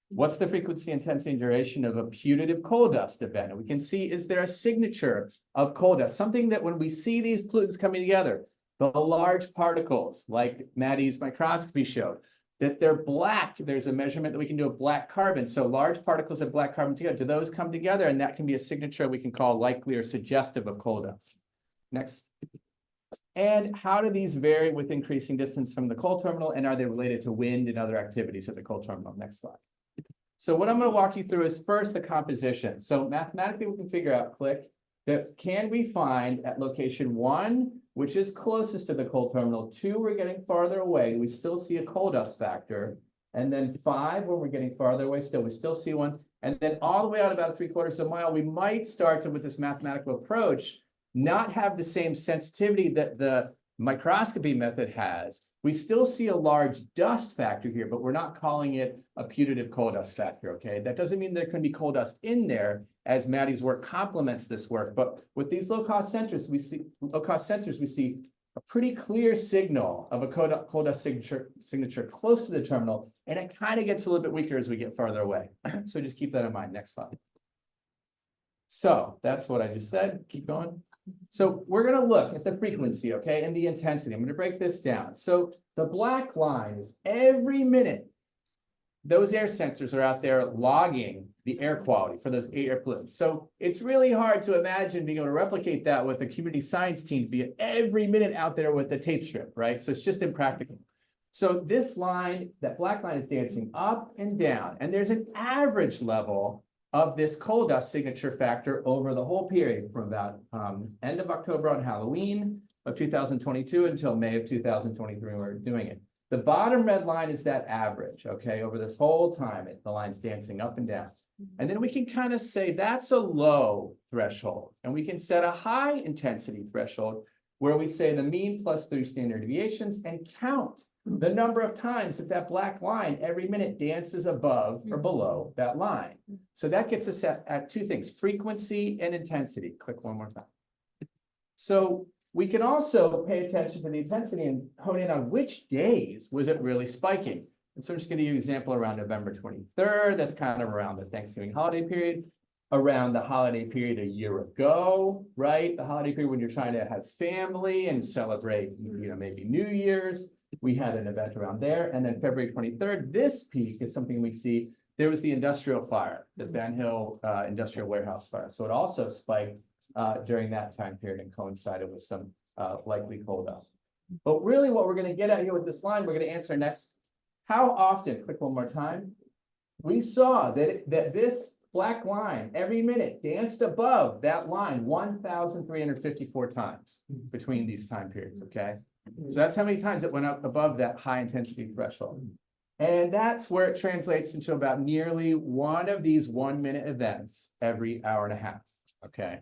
E: what's the frequency, intensity, and duration of a putative coal dust event? And we can see, is there a signature of coal dust? Something that when we see these pollutants coming together, the large particles, like Maddie's microscopy showed, that they're black. There's a measurement that we can do of black carbon. So large particles of black carbon together, do those come together? And that can be a signature we can call likely or suggestive of coal dust. Next. And how do these vary with increasing distance from the coal terminal? And are they related to wind and other activities at the coal terminal? Next slide. So what I'm going to walk you through is first the composition. So mathematically, we can figure out, click, that can we find at location 1, which is closest to the coal terminal, 2, we're getting farther away, we still see a coal dust factor, and then 5, when we're getting farther away, we still see one, and then all the way out about 3/4 of a mile, we might start to, with this mathematical approach, not have the same sensitivity that the microscopy method has. We still see a large dust factor here, but we're not calling it a putative coal dust factor, okay? That doesn't mean there can be coal dust in there, as Maddie's work complements this work. But with these low-cost sensors, we see a pretty clear signal of a coal dust signature close to the terminal, and it kind of gets a little bit weaker as we get farther away. So just keep that in mind. Next slide. So that's what I just said. Keep going. So we're going to look at the frequency, okay, and the intensity. I'm going to break this down. So the black line is every minute those air sensors are out there logging the air quality for those 8 air pollutants. So it's really hard to imagine being able to replicate that with a community science team, be every minute out there with the tape strip, right? So it's just impractical. So this line, that black line is dancing up and down, and there's an average level of this coal dust signature factor over the whole period from about end of October on Halloween of 2022 until May of 2023 when we're doing it. The bottom red line is that average, okay, over this whole time, the line's dancing up and down. And then we can kind of say that's a low threshold, and we can set a high intensity threshold where we say the mean plus 3 standard deviations and count the number of times that that black line every minute dances above or below that line. So that gets us at 2 things, frequency and intensity. Click one more time. So we can also pay attention to the intensity and hone in on which days was it really spiking. And so I'm just going to give you an example around November 23rd. That's kind of around the Thanksgiving holiday period, around the holiday period a year ago, right? The holiday period when you're trying to have family and celebrate, maybe New Year's. We had an event around there. And then February 23rd, this peak is something we see. There was the industrial fire, the Ben Hill industrial warehouse fire. So it also spiked during that time period and coincided with some likely coal dust. But really what we're going to get at here with this line, we're going to answer next. How often, click one more time, we saw that this black line every minute danced above that line 1,354 times between these time periods, okay? So that's how many times it went up above that high intensity threshold. And that's where it translates into about nearly one of these 1-minute events every hour and a half, okay?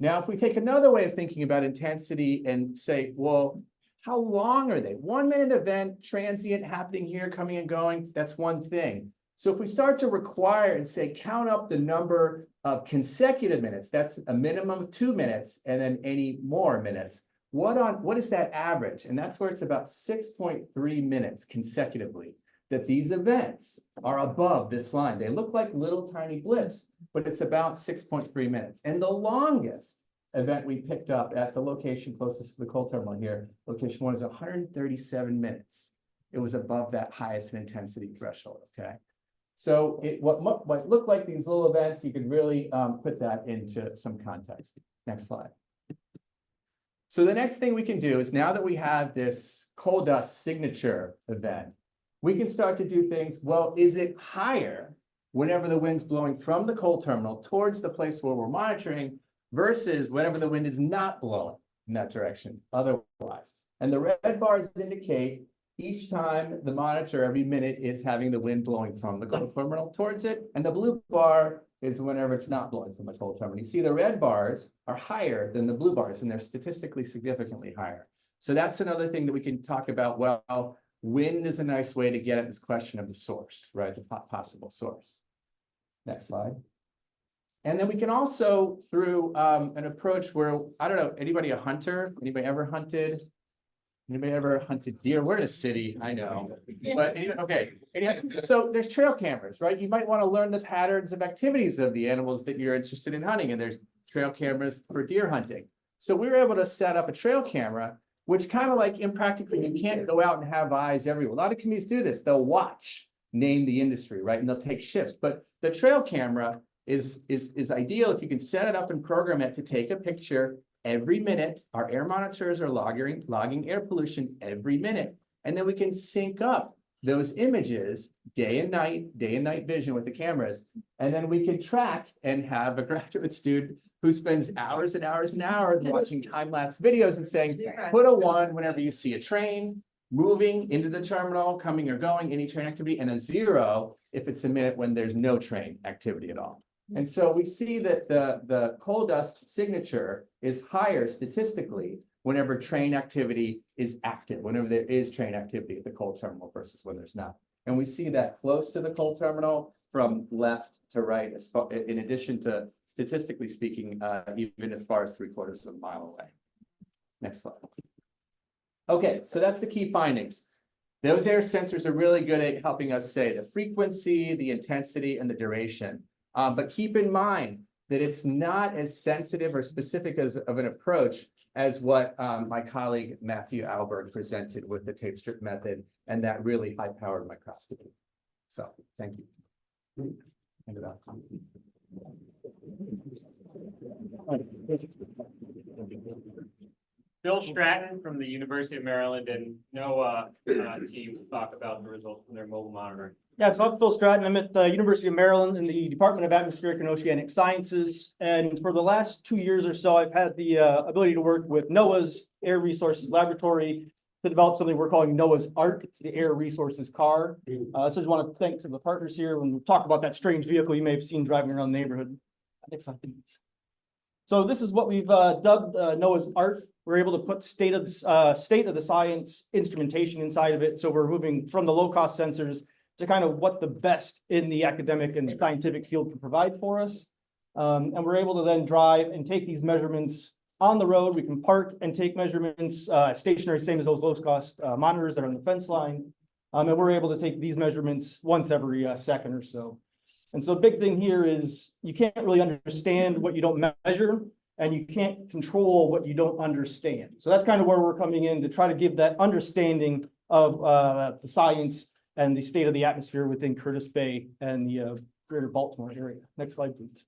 E: Now, if we take another way of thinking about intensity and say, well, how long are they? 1-minute event, transient, happening here, coming and going, that's one thing. So if we start to require and say, count up the number of consecutive minutes, that's a minimum of 2 minutes, and then any more minutes. What is that average? And that's where it's about 6.3 minutes consecutively that these events are above this line. They look like little tiny blips, but it's about 6.3 minutes. And the longest event we picked up at the location closest to the coal terminal here, location 1, is 137 minutes. It was above that highest intensity threshold, okay? So what looked like these little events, you could really put that into some context. Next slide. So the next thing we can do is, now that we have this coal dust signature event, we can start to do things. Well, is it higher whenever the wind's blowing from the coal terminal towards the place where we're monitoring versus whenever the wind is not blowing in that direction otherwise? And the red bars indicate each time the monitor every minute is having the wind blowing from the coal terminal towards it. And the blue bar is whenever it's not blowing from the coal terminal. You see the red bars are higher than the blue bars, and they're statistically significantly higher. So that's another thing that we can talk about. Well, wind is a nice way to get at this question of the source, right? The possible source. Next slide. And then we can also, through an approach where, I don't know, anybody a hunter? Anybody ever hunted? Anybody ever hunted deer? We're in a city, I know. But anyway, okay. So there's trail cameras, right? You might want to learn the patterns of activities of the animals that you're interested in hunting, and there's trail cameras for deer hunting. So we were able to set up a trail camera, which kind of like impractically, you can't go out and have eyes everywhere. A lot of communities do this. They'll watch, name the industry, right? And they'll take shifts. But the trail camera is ideal if you can set it up and program it to take a picture every minute. Our air monitors are logging air pollution every minute. And then we can sync up those images day and night vision with the cameras. And then we can track and have a graduate student who spends hours and hours and hours watching time-lapse videos and saying, put a 1 whenever you see a train moving into the terminal, coming or going, any train activity, and a 0 if it's a minute when there's no train activity at all. And so we see that the coal dust signature is higher statistically whenever train activity is active, whenever there is train activity at the coal terminal versus when there's not. And we see that close to the coal terminal from left to right, in addition to, statistically speaking, even as far as 3/4 of a mile away. Next slide. Okay, so that's the key findings. Those air sensors are really good at helping us say the frequency, the intensity, and the duration. But keep in mind that it's not as sensitive or specific of an approach as what my colleague Matthew Alberg presented with the tape strip method and that really high-powered microscopy. So, thank you. Hand it off.
F: Bill Stratton from the University of Maryland and NOAA team will talk about the results from their mobile monitoring.
H: Yeah, so I'm Phil Stratton. I'm at the University of Maryland in the Department of Atmospheric and Oceanic Sciences. And for the last 2 years or so, I've had the ability to work with NOAA's Air Resources Laboratory to develop something we're calling NOAA's ARC. It's the Air Resources Car. So I just want to thank some of the partners here when we talk about that strange vehicle you may have seen driving around the neighborhood. Next slide, please. So this is what we've dubbed NOAA's ARC. We're able to put state of the science instrumentation inside of it. So we're moving from the low-cost sensors to kind of what the best in the academic and scientific field can provide for us. And we're able to then drive and take these measurements on the road. We can park and take measurements stationary, same as those low-cost monitors that are on the fence line. And we're able to take these measurements once every second or so. And so the big thing here is you can't really understand what you don't measure, and you can't control what you don't understand. So that's kind of where we're coming in to try to give that understanding of the science and the state of the atmosphere within Curtis Bay and the greater Baltimore area. Next slide, please.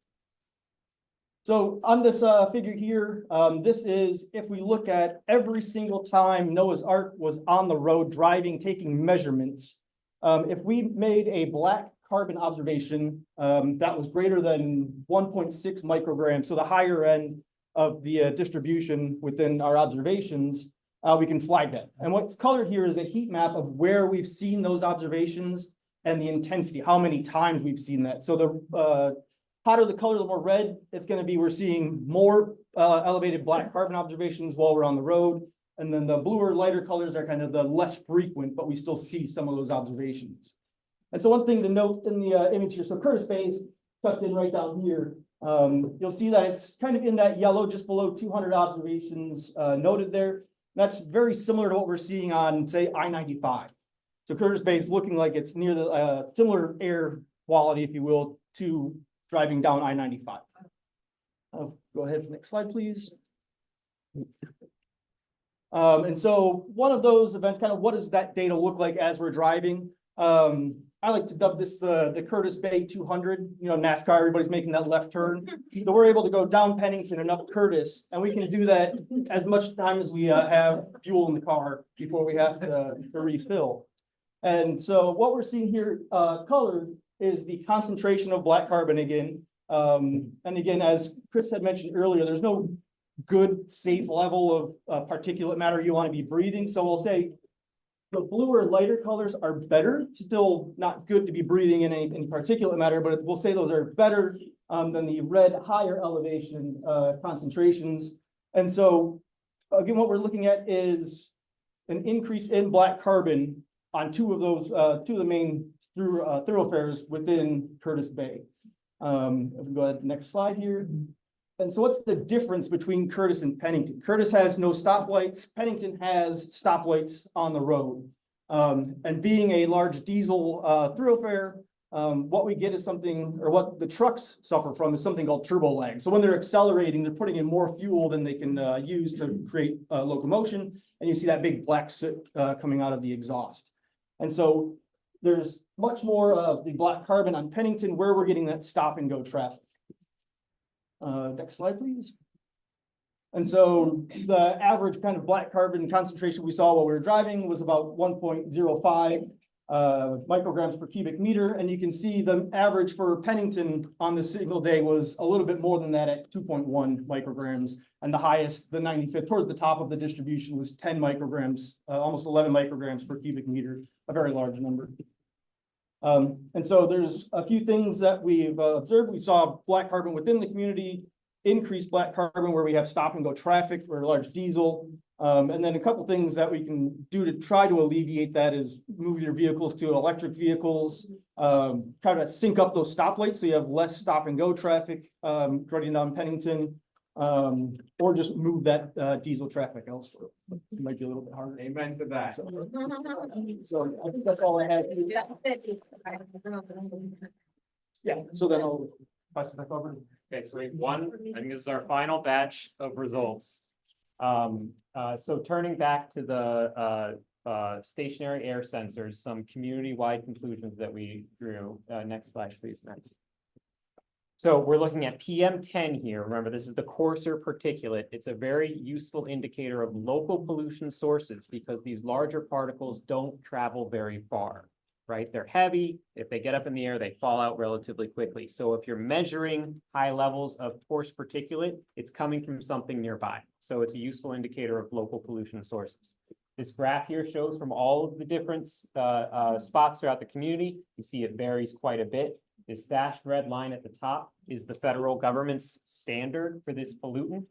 H: So on this figure here, this is if we look at every single time NOAA's ARC was on the road driving, taking measurements. If we made a black carbon observation that was greater than 1.6 micrograms, so the higher end of the distribution within our observations, we can flag that. And what's colored here is a heat map of where we've seen those observations and the intensity, how many times we've seen that. So the hotter the color, the more red it's going to be. We're seeing more elevated black carbon observations while we're on the road. And then the bluer, lighter colors are kind of the less frequent, but we still see some of those observations. And so one thing to note in the image here, so Curtis Bay is tucked in right down here. You'll see that it's kind of in that yellow, just below 200 observations noted there. That's very similar to what we're seeing on, say, I-95. So Curtis Bay is looking like it's near the similar air quality, if you will, to driving down I-95. Go ahead, next slide, please. And so one of those events, kind of what does that data look like as we're driving? I like to dub this the Curtis Bay 200, you know, NASCAR, everybody's making that left turn. So we're able to go down Pennington and up Curtis, and we can do that as much time as we have fuel in the car before we have to refill. And so what we're seeing here colored is the concentration of black carbon again. And again, as Chris had mentioned earlier, there's no good, safe level of particulate matter you want to be breathing. So we'll say the bluer, lighter colors are better, still not good to be breathing in any particulate matter, but we'll say those are better than the red higher elevation concentrations. And so again, what we're looking at is an increase in black carbon on two of the main thoroughfares within Curtis Bay. If we go ahead, next slide here. And so what's the difference between Curtis and Pennington? Curtis has no stoplights. Pennington has stoplights on the road. And being a large diesel thoroughfare, what we get is something, or what the trucks suffer from is something called turbo lag. So when they're accelerating, they're putting in more fuel than they can use to create locomotion. And you see that big black soot coming out of the exhaust. And so there's much more of the black carbon on Pennington where we're getting that stop and go traffic. Next slide, please. And so the average kind of black carbon concentration we saw while we were driving was about 1.05 micrograms per cubic meter. And you can see the average for Pennington on the single day was a little bit more than that at 2.1 micrograms. And the highest, the 95th, towards the top of the distribution was 10 micrograms, almost 11 micrograms per cubic meter, a very large number. And so there's a few things that we've observed. We saw black carbon within the community, increased black carbon where we have stop and go traffic for large diesel. And then a couple things that we can do to try to alleviate that is move your vehicles to electric vehicles, kind of sync up those stoplights so you have less stop and go traffic running down Pennington, or just move that diesel traffic elsewhere. It might be a little bit harder.
A: Amen to that.
H: So I think that's all I had. Yeah, so then I'll pass it back over.
F: Okay, so we have one, I think this is our final batch of results. So turning back to the stationary air sensors, some community-wide conclusions that we drew. Next slide, please, Matt. So we're looking at PM10 here. Remember, this is the coarser particulate. It's a very useful indicator of local pollution sources because these larger particles don't travel very far, right? They're heavy. If they get up in the air, they fall out relatively quickly. So if you're measuring high levels of coarse particulate, it's coming from something nearby. So it's a useful indicator of local pollution sources. This graph here shows from all of the different spots throughout the community. You see it varies quite a bit. This dashed red line at the top is the federal government's standard for this pollutant.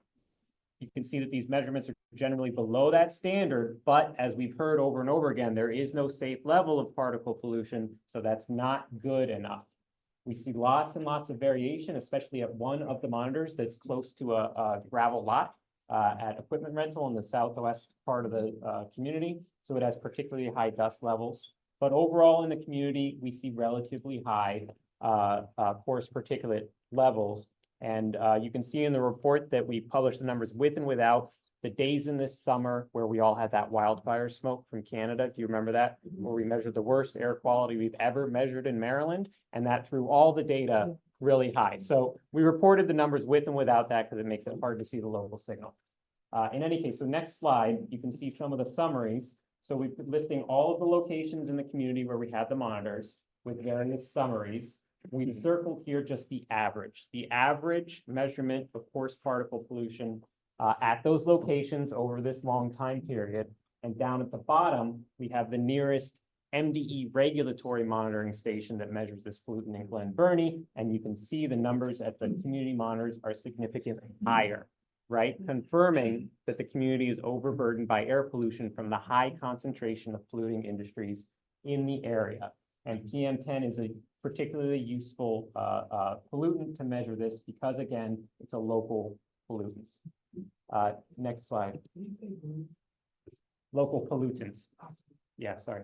F: You can see that these measurements are generally below that standard, but as we've heard over and over again, there is no safe level of particle pollution, so that's not good enough. We see lots and lots of variation, especially at one of the monitors that's close to a gravel lot at equipment rental in the southwest part of the community. So it has particularly high dust levels. But overall in the community, we see relatively high coarse particulate levels. And you can see in the report that we published the numbers with and without the days in this summer where we all had that wildfire smoke from Canada. Do you remember that? Where we measured the worst air quality we've ever measured in Maryland, and that threw all the data really high. So we reported the numbers with and without that because it makes it hard to see the local signal. In any case, so next slide, you can see some of the summaries. So we're listing all of the locations in the community where we had the monitors with various summaries. We've circled here just the average measurement of coarse particle pollution at those locations over this long time period. And down at the bottom, we have the nearest MDE regulatory monitoring station that measures this pollutant in Glen Burnie. And you can see the numbers at the community monitors are significantly higher, right? Confirming that the community is overburdened by air pollution from the high concentration of polluting industries in the area. And PM10 is a particularly useful pollutant to measure this because, again, it's a local pollutant. Next slide. Local pollutants. Yeah, sorry.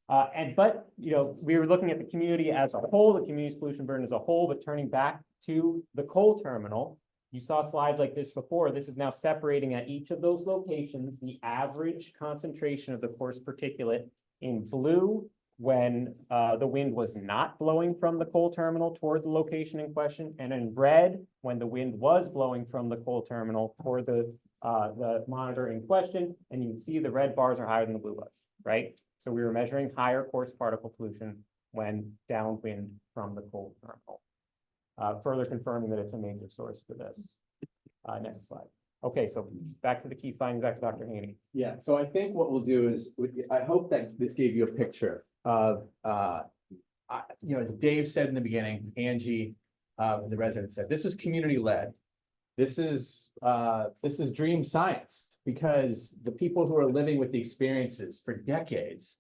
F: But you know, we were looking at the community as a whole, the community's pollution burden as a whole, but turning back to the coal terminal, you saw slides like this before. This is now separating at each of those locations the average concentration of the coarse particulate in blue when the wind was not blowing from the coal terminal toward the location in question, and in red when the wind was blowing from the coal terminal toward the monitor in question. And you can see the red bars are higher than the blue ones, right? So we were measuring higher coarse particle pollution when downwind from the coal terminal. Further confirming that it's a major source for this. Next slide. Okay, so back to the key findings, back to Dr. Haney.
E: Yeah, so I think what we'll do is, I hope that this gave you a picture of, you know, as Dave said in the beginning, Angie, the resident said, this is community led. This is dream science, because the people who are living with the experiences for decades,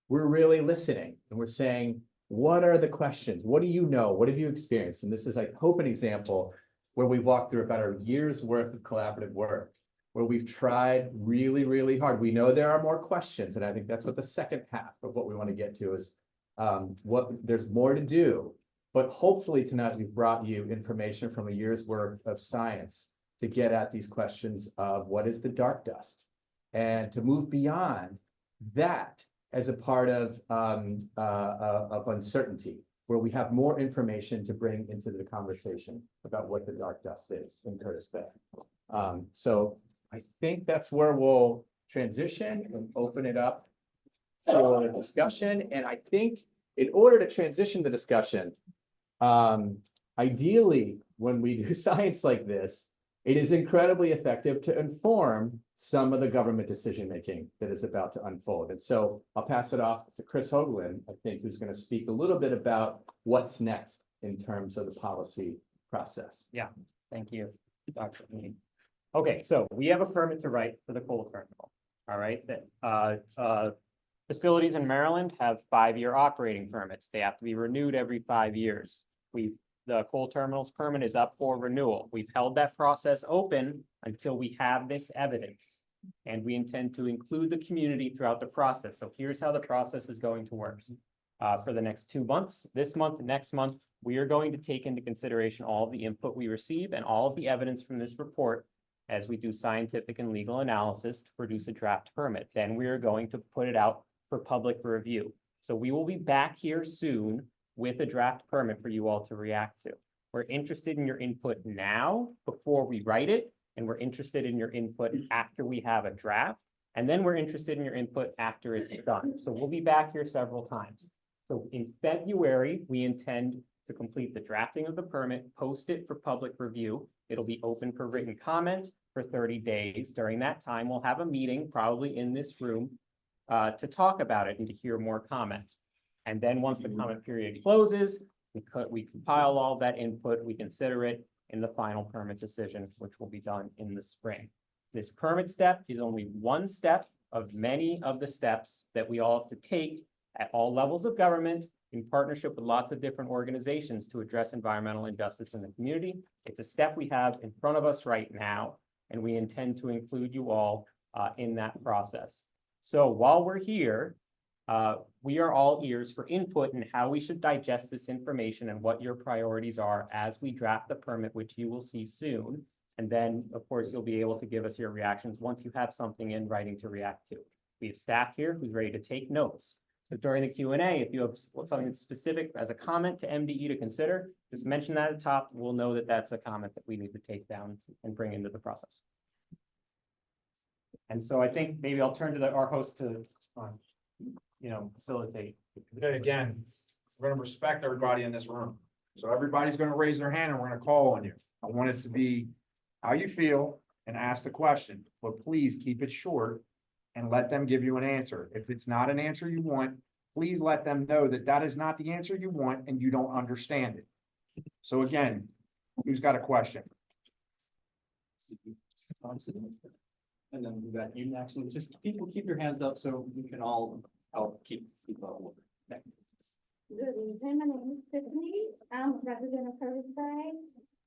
E: we're really listening and we're saying, what are the questions? What do you know? What have you experienced? And this is, I hope, an example where we've walked through about a year's worth of collaborative work, where we've tried really, really hard. We know there are more questions, and I think that's what the second half of what we want to get to is there's more to do. But hopefully tonight we've brought you information from a year's worth of science to get at these questions of what is the dark dust, and to move beyond that as a part of uncertainty, where we have more information to bring into the conversation about what the dark dust is in Curtis Bay. So I think that's where we'll transition and open it up for discussion. And I think in order to transition the discussion, ideally, when we do science like this, it is incredibly effective to inform some of the government decision-making that is about to unfold. And so I'll pass it off to Chris Hoagland, I think, who's going to speak a little bit about what's next in terms of the policy process.
F: Yeah, thank you, Dr. Haney. Okay, so we have a permit to write for the coal terminal. All right, that facilities in Maryland have 5-year operating permits. They have to be renewed every 5 years. The coal terminal's permit is up for renewal. We've held that process open until we have this evidence, and we intend to include the community throughout the process. So here's how the process is going to work. For the next 2 months, this month, next month, we are going to take into consideration all of the input we receive and all of the evidence from this report as we do scientific and legal analysis to produce a draft permit. Then we are going to put it out for public review. So we will be back here soon with a draft permit for you all to react to. We're interested in your input now before we write it, and we're interested in your input after we have a draft. And then we're interested in your input after it's done. So we'll be back here several times. So in February, we intend to complete the drafting of the permit, post it for public review. It'll be open for written comment for 30 days. During that time, we'll have a meeting, probably in this room, to talk about it and to hear more comment. And then once the comment period closes, we compile all that input, we consider it in the final permit decision, which will be done in the spring. This permit step is only one step of many of the steps that we all have to take at all levels of government in partnership with lots of different organizations to address environmental injustice in the community. It's a step we have in front of us right now, and we intend to include you all in that process. So while we're here, we are all ears for input in how we should digest this information and what your priorities are as we draft the permit, which you will see soon. And then, of course, you'll be able to give us your reactions once you have something in writing to react to. We have staff here who's ready to take notes. So during the Q&A, if you have something specific as a comment to MDE to consider, just mention that at the top. We'll know that that's a comment that we need to take down and bring into the process. And so I think maybe I'll turn to our host to, facilitate.
A: Okay, again, we're gonna respect everybody in this room. So everybody's gonna raise their hand and we're gonna call on you. I want it to be how you feel and ask the question, but please keep it short and let them give you an answer. If it's not an answer you want, please let them know that that is not the answer you want and you don't understand it. So again, who's got a question?
I: And then we got you next, and just people keep your hands up so we can all help keep people up.
J: Good evening, my name is Tiffany. I'm a resident of Curtis Bay.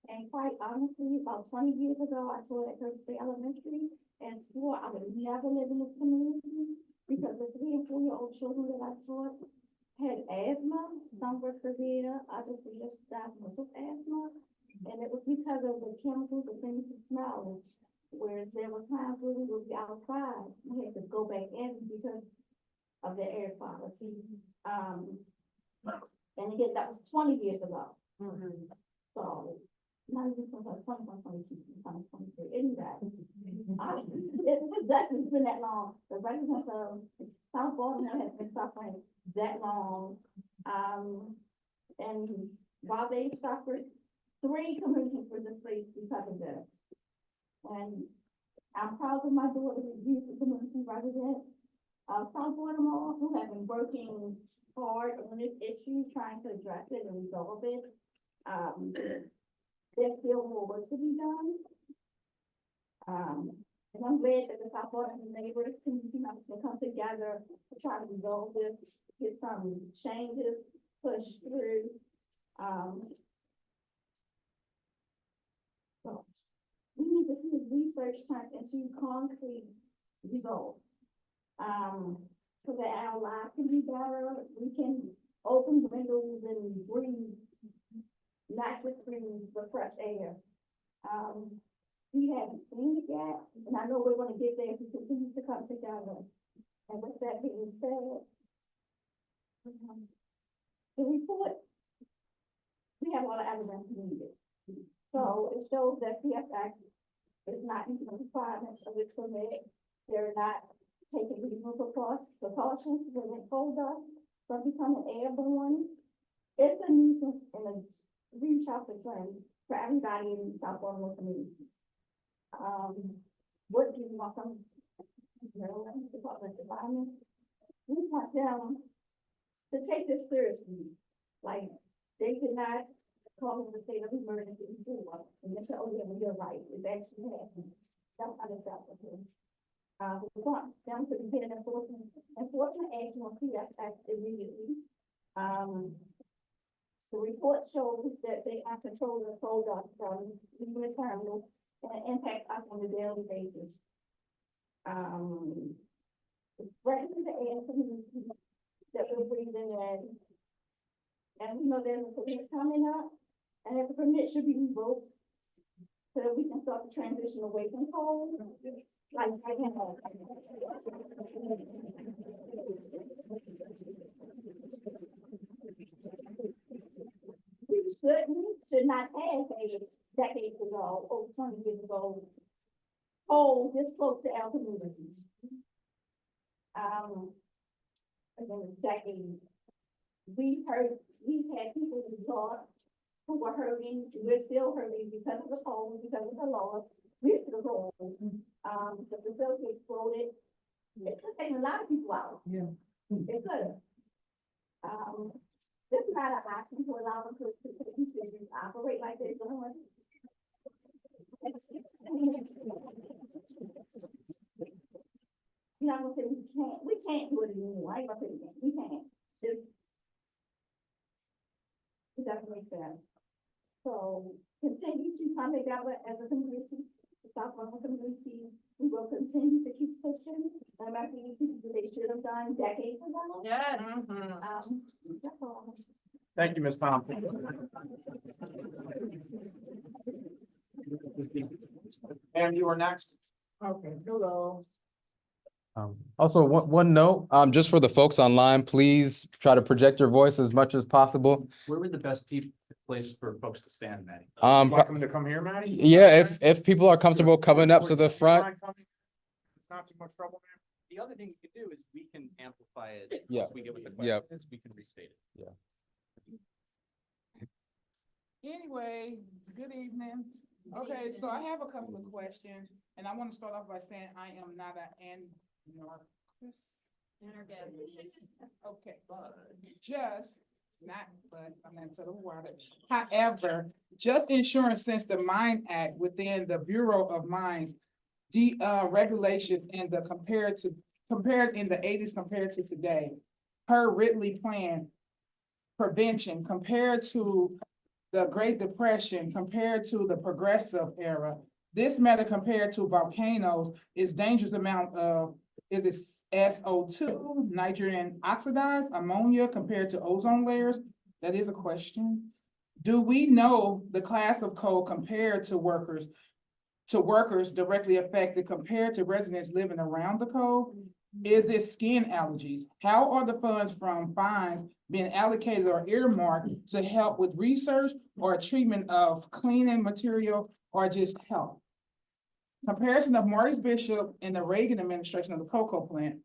J: And quite honestly, about 20 years ago, I taught at Curtis Bay Elementary and swore I would never live in this community because the 3 and 4-year-old children that I taught had asthma. Some were severe, others were just diagnosed with asthma. And it was because of the chemicals, the things you smell. Whereas there were times where we would be outside, we had to go back in because of the air quality. And again, that was 20 years ago. So, not even from 21, 22, 23, anyway. It's been that long. The residents of South Baltimore have been suffering that long. And while they suffered, 3 communities were displaced because of this. And I'm proud of my daughter, who's a community resident of South Baltimore, who have been working hard on this issue, trying to address it and resolve it. There's still more work to be done. And I'm glad that the South Baltimore neighbors can come together to try to resolve this, get some changes pushed through. So we need to see research turned into concrete results. So that our lives can be better, we can open windows and breathe, not just breathe the fresh air. We haven't seen it yet, and I know we're gonna get there if we continue to come together. And with that being said, the report, we have all the evidence needed. So it shows that PFX is not meeting the requirements of its permit. They're not taking reasonable precautions to prevent cold from becoming airborne. It's a nuisance and a huge health concern for everybody in the South Baltimore community. What do you want from Maryland Department of Environment? We want them to take this seriously. Like, they did not call it a state of emergency before, and they said, oh yeah, you're right, it's actually happening. That's unacceptable. We want them to begin enforcement action on PFX immediately. The report shows that they are controlling the coal dust from leaving the terminal and impact us on a daily basis. Threatening the air community that we're breathing in. And we know there's a permit coming up, and that the permit should be revoked so that we can start the transition away from coal. Like right now. We should not have a decades ago, over 20 years ago, coal this close to our community. Again, decades. We had people in Georgia who were hurting, we're still hurting because of the coal, because of the laws, with the coal. The facility exploded. It's taking a lot of people out.
B: Yeah.
J: It could. This is not an option to allow them to operate like they're doing. You know, I'm gonna say we can't do it anymore. I ain't gonna say we can't. It doesn't make sense. So continue to come together as a community, the South Baltimore community. We will continue to keep pushing. And I think they should have done decades ago.
D: Yeah.
J: That's all.
A: Thank you, Ms. Thompson. And you are next.
B: Okay, hello.
G: Also, one note, just for the folks online, please try to project your voice as much as possible.
I: Where would the best place for folks to stand, Maddie?
A: Welcome to come here, Maddie.
G: Yeah, if people are comfortable coming up to the front.
A: It's not too much trouble, man.
I: The other thing we could do is we can amplify it.
G: Yeah.
I: Once we get what the
G: Yeah.
I: question is, we can restate it.
K: Anyway, good evening. Okay, so I have a couple of questions, and I want to start off by saying I am not an anarchist. Okay, just not, but I'm into the water. However, just insurance since the Mine Act within the Bureau of Mines, the regulations and the compared in the 80s compared to today, per Ridley plan, prevention compared to the Great Depression, compared to the Progressive era, this matter compared to volcanoes is dangerous amount of, is it SO2, nitrogen oxidized, ammonia compared to ozone layers? That is a question. Do we know the class of coal compared to workers directly affected compared to residents living around the coal? Is it skin allergies? How are the funds from fines being allocated or earmarked to help with research or treatment of cleaning material or just health? Comparison of Maurice Bishop and the Reagan administration of the cocoa plant.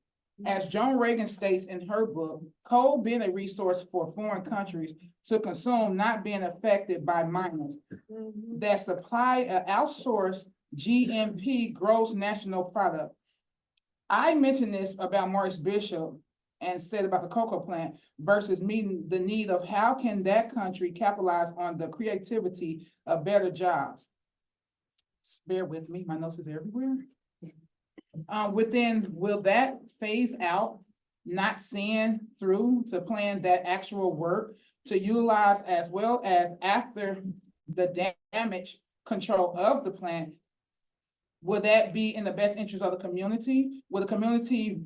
K: As Joan Reagan states in her book, coal being a resource for foreign countries to consume, not being affected by miners. That supply an outsourced GNP gross national product. I mentioned this about Maurice Bishop and said about the cocoa plant versus meeting the need of how can that country capitalize on the creativity of better jobs. Bear with me, my notes is everywhere. Will that phase out, not seeing through to plan that actual work to utilize as well as after the damage control of the plant? Will that be in the best interest of the community? Will the community,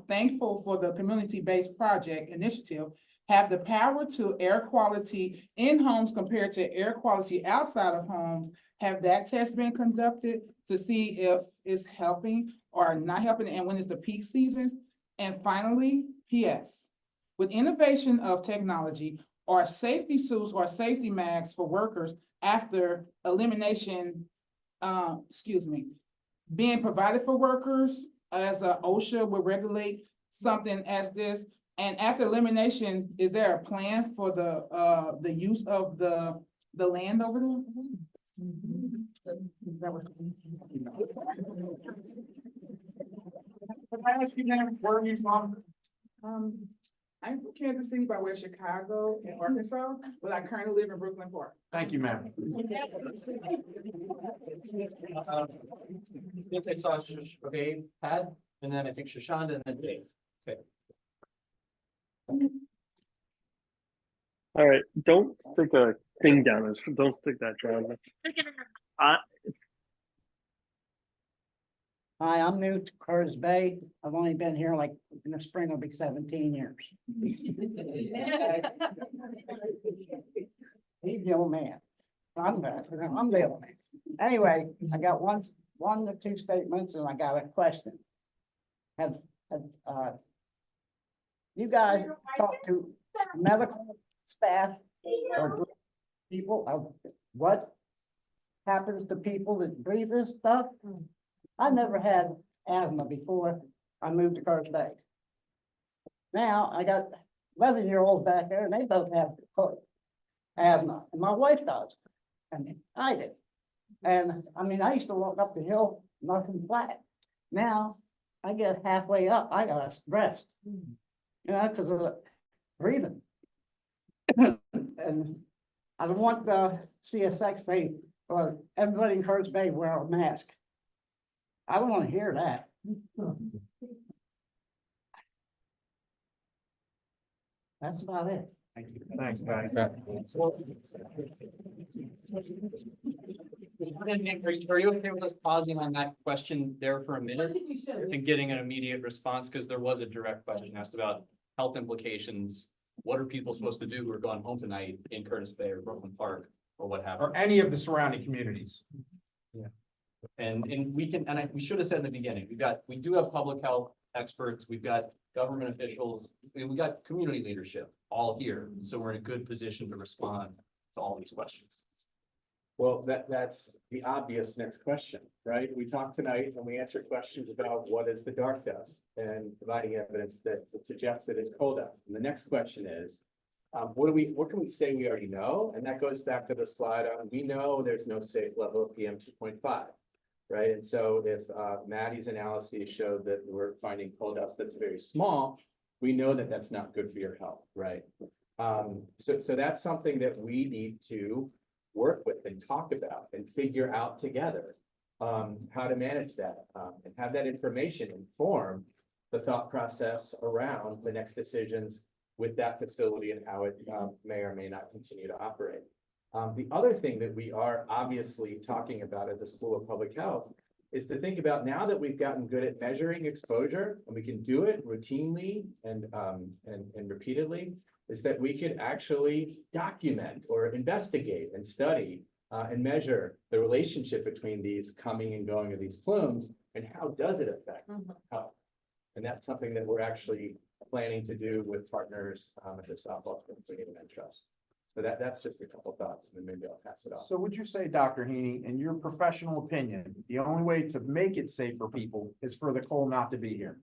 K: thankful for the community-based project initiative, have the power to air quality in homes compared to air quality outside of homes? Have that test been conducted to see if it's helping or not helping, and when is the peak seasons? And finally, PS, with innovation of technology, are safety suits or safety masks for workers after elimination, being provided for workers as OSHA would regulate something as this? And after elimination, is there a plan for the use of the land over there?
A: Can I ask you then, where are you from?
K: I'm from Kansas City by way of Chicago and Arkansas, but I currently live in Brooklyn Park.
A: Thank you, ma'am.
I: I think I saw, okay, Pat, and then I think Shoshana and then Dave. Okay.
L: All right, don't stick a thing down. Don't stick that down.
M: Hi, I'm new to Curtis Bay. I've only been here like in the spring, it'll be 17 years. He's the old man. I'm the old man. Anyway, I got one to two statements and I got a question. Have you guys talked to medical staff or people of what happens to people that breathe this stuff. I never had asthma before I moved to Curtis Bay. Now I got 11-year-olds back there and they both have asthma, and my wife does, and I did. And I mean, I used to walk up the hill, nothing flat. Now I get halfway up, I got stressed, because of the breathing. And I don't want the CSX say, well, everybody in Curtis Bay wear a mask. I don't want to hear that. That's about it.
A: Thanks, Patty.
I: Are you okay with us pausing on that question there for a minute and getting an immediate response? Because there was a direct question asked about health implications. What are people supposed to do who are going home tonight in Curtis Bay or Brooklyn Park or what have you?
A: Or any of the surrounding communities.
I: And we should have said in the beginning, we do have public health experts, we've got government officials, we got community leadership all here. So we're in a good position to respond to all these questions.
E: Well, that's the obvious next question, right? We talked tonight and we answered questions about what is the dark dust and providing evidence that suggests that it's coal dust. And the next question is, what can we say we already know? And that goes back to the slide on, we know there's no safe level of PM 2.5, right? And so if Maddie's analysis showed that we're finding coal dust that's very small, we know that that's not good for your health, right? So that's something that we need to work with and talk about and figure out together how to manage that and have that information inform the thought process around the next decisions with that facility and how it may or may not continue to operate. The other thing that we are obviously talking about at the School of Public Health is to think about, now that we've gotten good at measuring exposure and we can do it routinely and repeatedly, is that we could actually document or investigate and study and measure the relationship between these coming and going of these plumes and how does it affect health. And that's something that we're actually planning to do with partners at the South Baltimore Trust. So that's just a couple thoughts, and then maybe I'll pass it off.
A: So would you say, Dr. Heaney, in your professional opinion, the only way to make it safe for people is for the coal not to be here?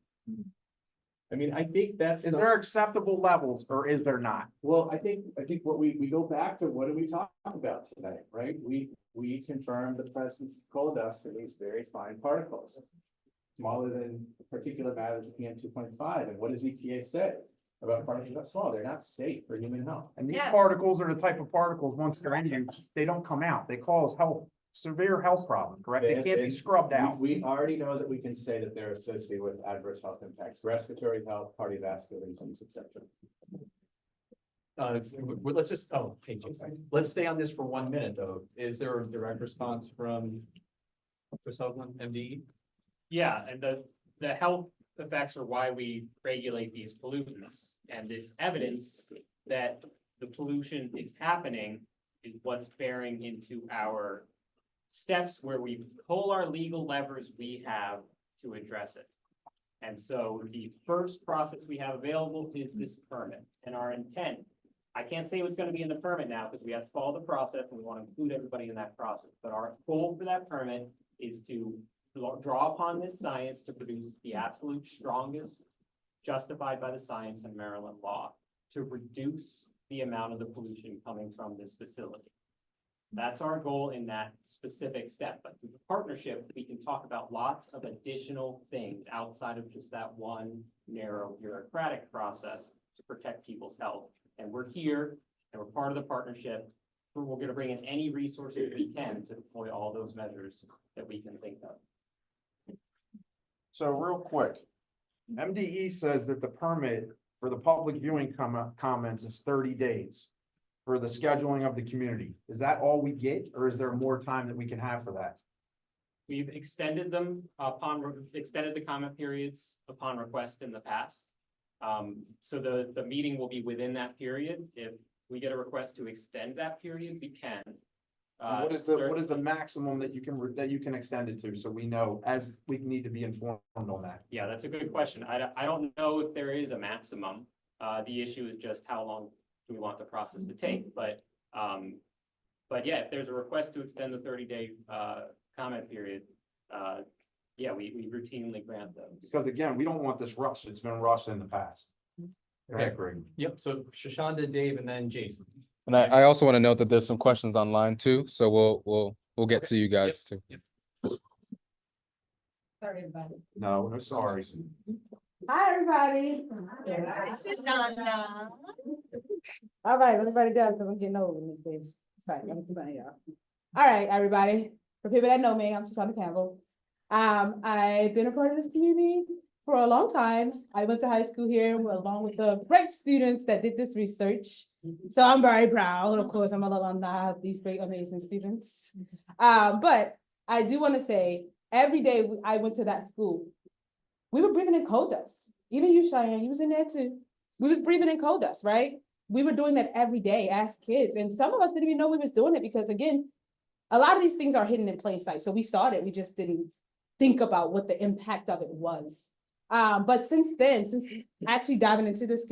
E: I mean, I think that's.
A: Is there acceptable levels or is there not?
E: Well, I think what we go back to, what did we talk about tonight, right? We confirmed the presence of coal dust in these very fine particles, smaller than particulate matter PM 2.5. And what does EPA say about particles that small? They're not safe for human health.
A: And these particles are the type of particles, once they're in you, they don't come out. They cause severe health problems, correct? They can't be scrubbed out.
E: We already know that we can say that they're associated with adverse health impacts, respiratory health, cardiovascular disease, etc.
I: Let's just, let's stay on this for 1 minute though. Is there a direct response from Chris Hoagland, MD?
F: Yeah, and the health effects are why we regulate these pollutants, and this evidence that the pollution is happening is what's bearing into our steps where we pull our legal levers we have to address it. And so the first process we have available is this permit, and our intent, I can't say what's going to be in the permit now because we have to follow the process and we want to include everybody in that process. But our goal for that permit is to draw upon this science to produce the absolute strongest, justified by the science and Maryland law, to reduce the amount of the pollution coming from this facility. That's our goal in that specific step. But through the partnership, we can talk about lots of additional things outside of just that one narrow bureaucratic process to protect people's health. And we're here and we're part of the partnership. We're going to bring in any resources we can to deploy all those measures that we can think of.
A: So real quick, MDE says that the permit for the public viewing comments is 30 days for the scheduling of the community. Is that all we get, or is there more time that we can have for that?
F: We've extended them extended the comment periods upon request in the past. So the meeting will be within that period. If we get a request to extend that period, we can.
A: What is the maximum that you can extend it to, so we know, as we need to be informed on that?
F: Yeah, that's a good question. I don't know if there is a maximum. The issue is just how long do we want the process to take, but But yeah, if there's a request to extend the 30-day comment period, yeah, we routinely grant those.
A: Because again, we don't want this rushed. It's been rushed in the past. I
I: Okay.
A: agree.
I: Yep, so Shoshana, Dave, and then Jason.
G: And I also want to note that there's some questions online too, so we'll get
I: Okay.
G: to you guys too.
I: Yep.
J: Sorry, everybody.
A: No, no, sorry.
J: Hi, everybody. All right, everybody down, because I'm getting old in these days. Sorry, I'm saying, y'all. All right, everybody. For people that know me, I'm Shoshana Campbell. I've been a part of this community for a long time. I went to high school here along with the great students that did this research. So I'm very proud. Of course, I'm an alumni of these great, amazing students. But I do want to say, every day I went to that school, we were breathing in coal dust. Even you, Cheyenne, you was in there too. We was breathing in coal dust, right? We were doing that every day as kids. And some of us didn't even know we was doing it because, again, a lot of these things are hidden in plain sight. So we saw it, we just didn't think about what the impact of it was. But since then, since actually diving into this,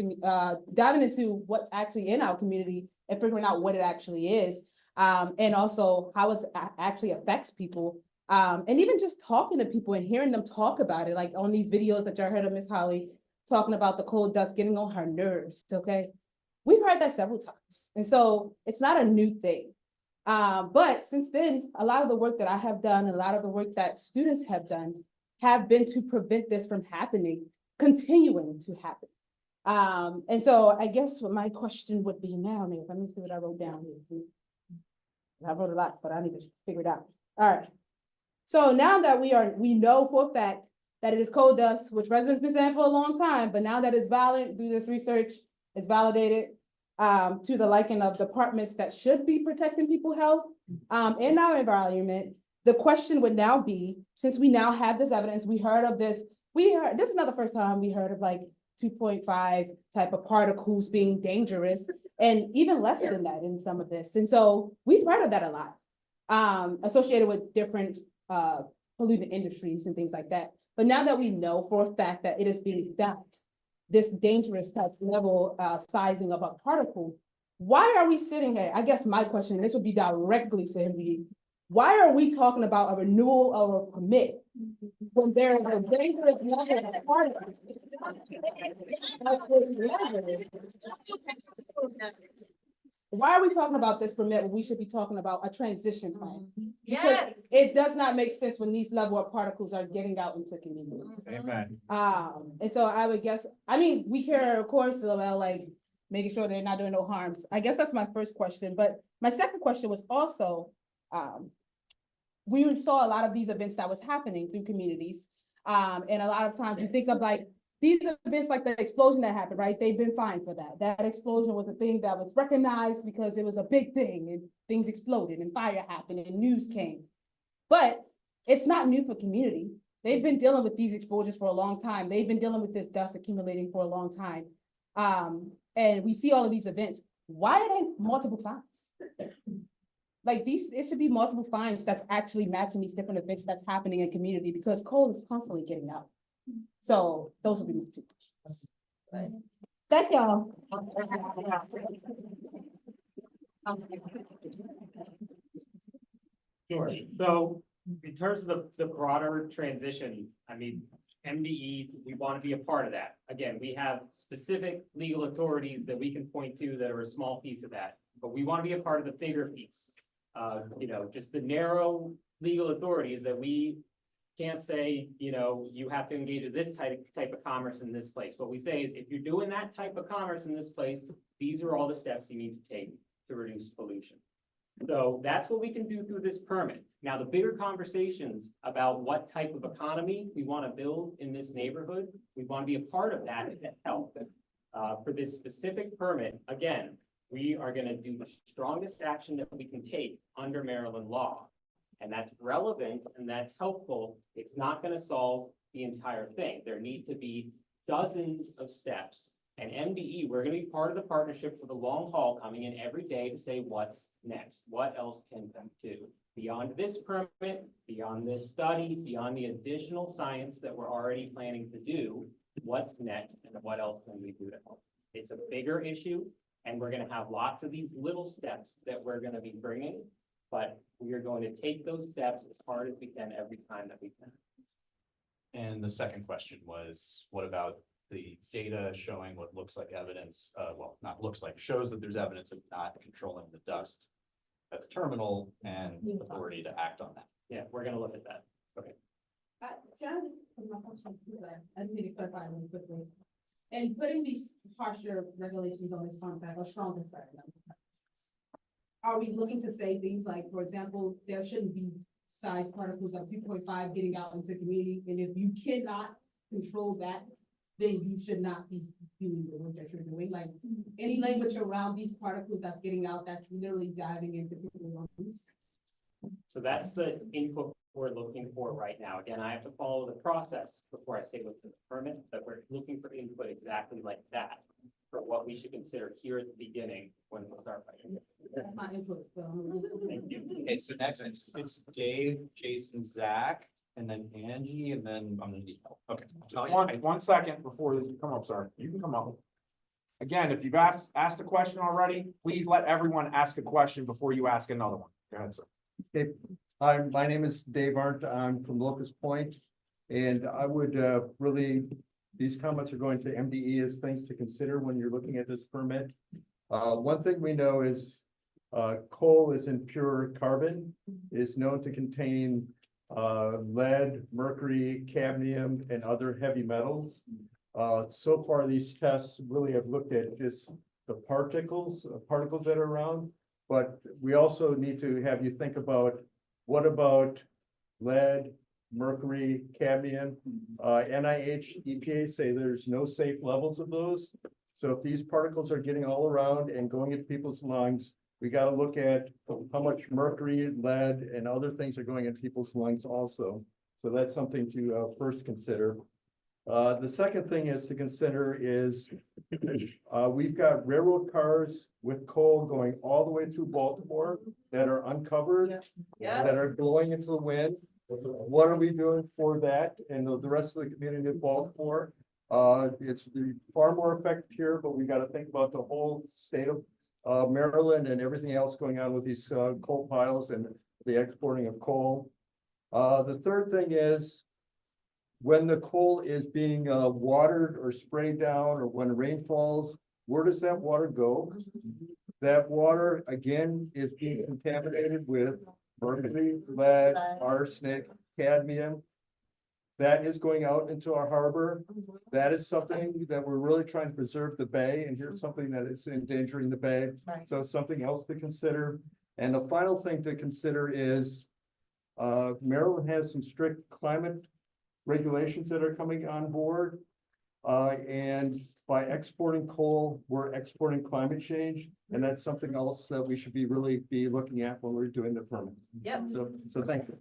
J: diving into what's actually in our community and figuring out what it actually is, and also how it actually affects people, and even just talking to people and hearing them talk about it, like on these videos that y'all heard of Miss Holly talking about the coal dust getting on her nerves, okay? We've heard that several times. And so it's not a new thing. But since then, a lot of the work that I have done, a lot of the work that students have done have been to prevent this from happening, continuing to happen. And so I guess what my question would be now, Nick, let me see what I wrote down here. I wrote a lot, but I need to figure it out. All right. So now that we know for a fact that it is coal dust, which residents been saying for a long time, but now that it's valid through this research, it's validated to the liking of departments that should be protecting people's health in our environment. The question would now be, since we now have this evidence, we heard of this, this is not the first time we heard of like 2.5 type of particles being dangerous, and even less than that in some of this. And so we've heard of that a lot, associated with different pollutant industries and things like that. But now that we know for a fact that it is being found, this dangerous type level sizing of a particle, why are we sitting here? I guess my question, and this would be directly to MDE, why are we talking about a renewal of a permit when there is a dangerous level of particles? Why are we talking about this permit when we should be talking about a transition plan? Because it does not make sense when these level of particles are getting out into communities.
A: Amen.
J: And so I would guess, I mean, we care, of course, about like making sure they're not doing no harms. I guess that's my first question. But my second question was also, we saw a lot of these events that was happening through communities. And a lot of times you think of like, these events like the explosion that happened, right? They've been fined for that. That explosion was a thing that was recognized because it was a big thing and things exploded and fire happened and news came. But it's not new for community. They've been dealing with these exposures for a long time. They've been dealing with this dust accumulating for a long time. And we see all of these events. Why are they multiple fines? Like it should be multiple fines that's actually matching these different events that's happening in community, because coal is constantly getting out. So those would be my two questions. Thank y'all.
F: Sure. So in terms of the broader transition, I mean, MDE, we want to be a part of that. Again, we have specific legal authorities that we can point to that are a small piece of that, but we want to be a part of the bigger piece. You know, just the narrow legal authorities that we can't say, you know, you have to engage in this type of commerce in this place. What we say is, if you're doing that type of commerce in this place, these are all the steps you need to take to reduce pollution. So that's what we can do through this permit. Now, the bigger conversations about what type of economy we want to build in this neighborhood, we want to be a part of that to help. For this specific permit, again, we are going to do the strongest action that we can take under Maryland law. And that's relevant and that's helpful. It's not going to solve the entire thing. There need to be dozens of steps. And MDE, we're going to be part of the partnership for the long haul, coming in every day to say what's next. What else can we do? Beyond this permit, beyond this study, beyond the additional science that we're already planning to do, what's next and what else can we do to help? It's a bigger issue. And we're gonna have lots of these little steps that we're gonna be bringing, but we are going to take those steps as hard as we can every time that we can.
I: And the second question was, what about the data showing what looks like evidence, well, not looks like, shows that there's evidence of not controlling the dust at the terminal and authority to act on that?
F: Yeah, we're gonna look at that.
N: I just need to clarify really quickly. And putting these harsher regulations on this contract are strong concern. Are we looking to say things like, for example, there shouldn't be size particles of 2.5 getting out into community, and if you cannot control that, then you should not be doing the work that you're doing, like any language around these particles that's getting out, that's literally diving into people's lungs.
F: So that's the input we're looking for right now. Again, I have to follow the process before I say what's in the permit, but we're looking for input exactly like that for what we should consider here at the beginning when we start writing.
N: That's my input, so.
F: Thank you.
I: Okay, so next it's Dave, Jason, Zach, and then Angie, and then I'm gonna need help. Okay.
A: One second before you come up, sir. You can come up. Again, if you've asked a question already, please let everyone ask a question before you ask another one. Go ahead, sir.
O: Okay, hi, my name is Dave Arndt. I'm from Locust Point. And I would really, these comments are going to MDE as things to consider when you're looking at this permit. One thing we know is coal is in pure carbon, is known to contain lead, mercury, cadmium, and other heavy metals. So far, these tests really have looked at just the particles that are around. But we also need to have you think about, what about lead, mercury, cadmium? NIH, EPA say there's no safe levels of those. So if these particles are getting all around and going into people's lungs, we got to look at how much mercury, lead, and other things are going into people's lungs also. So that's something to first consider. The second thing is to consider is we've got railroad cars with coal going all the way through Baltimore that are uncovered, that are blowing into the wind. What are we doing for that and the rest of the community of Baltimore? It's far more effective here, but we got to think about the whole state of Maryland and everything else going on with these coal piles and the exporting of coal. The third thing is, when the coal is being watered or sprayed down, or when rain falls, where does that water go? That water, again, is being contaminated with mercury, lead, arsenic, cadmium. That is going out into our harbor. That is something that we're really trying to preserve the bay, and here's something that is endangering the bay. So something else to consider. And the final thing to consider is Maryland has some strict climate regulations that are coming on board. And by exporting coal, we're exporting climate change. And that's something else that we should really be looking at when we're doing the permit.
D: Yep.
O: So thank you.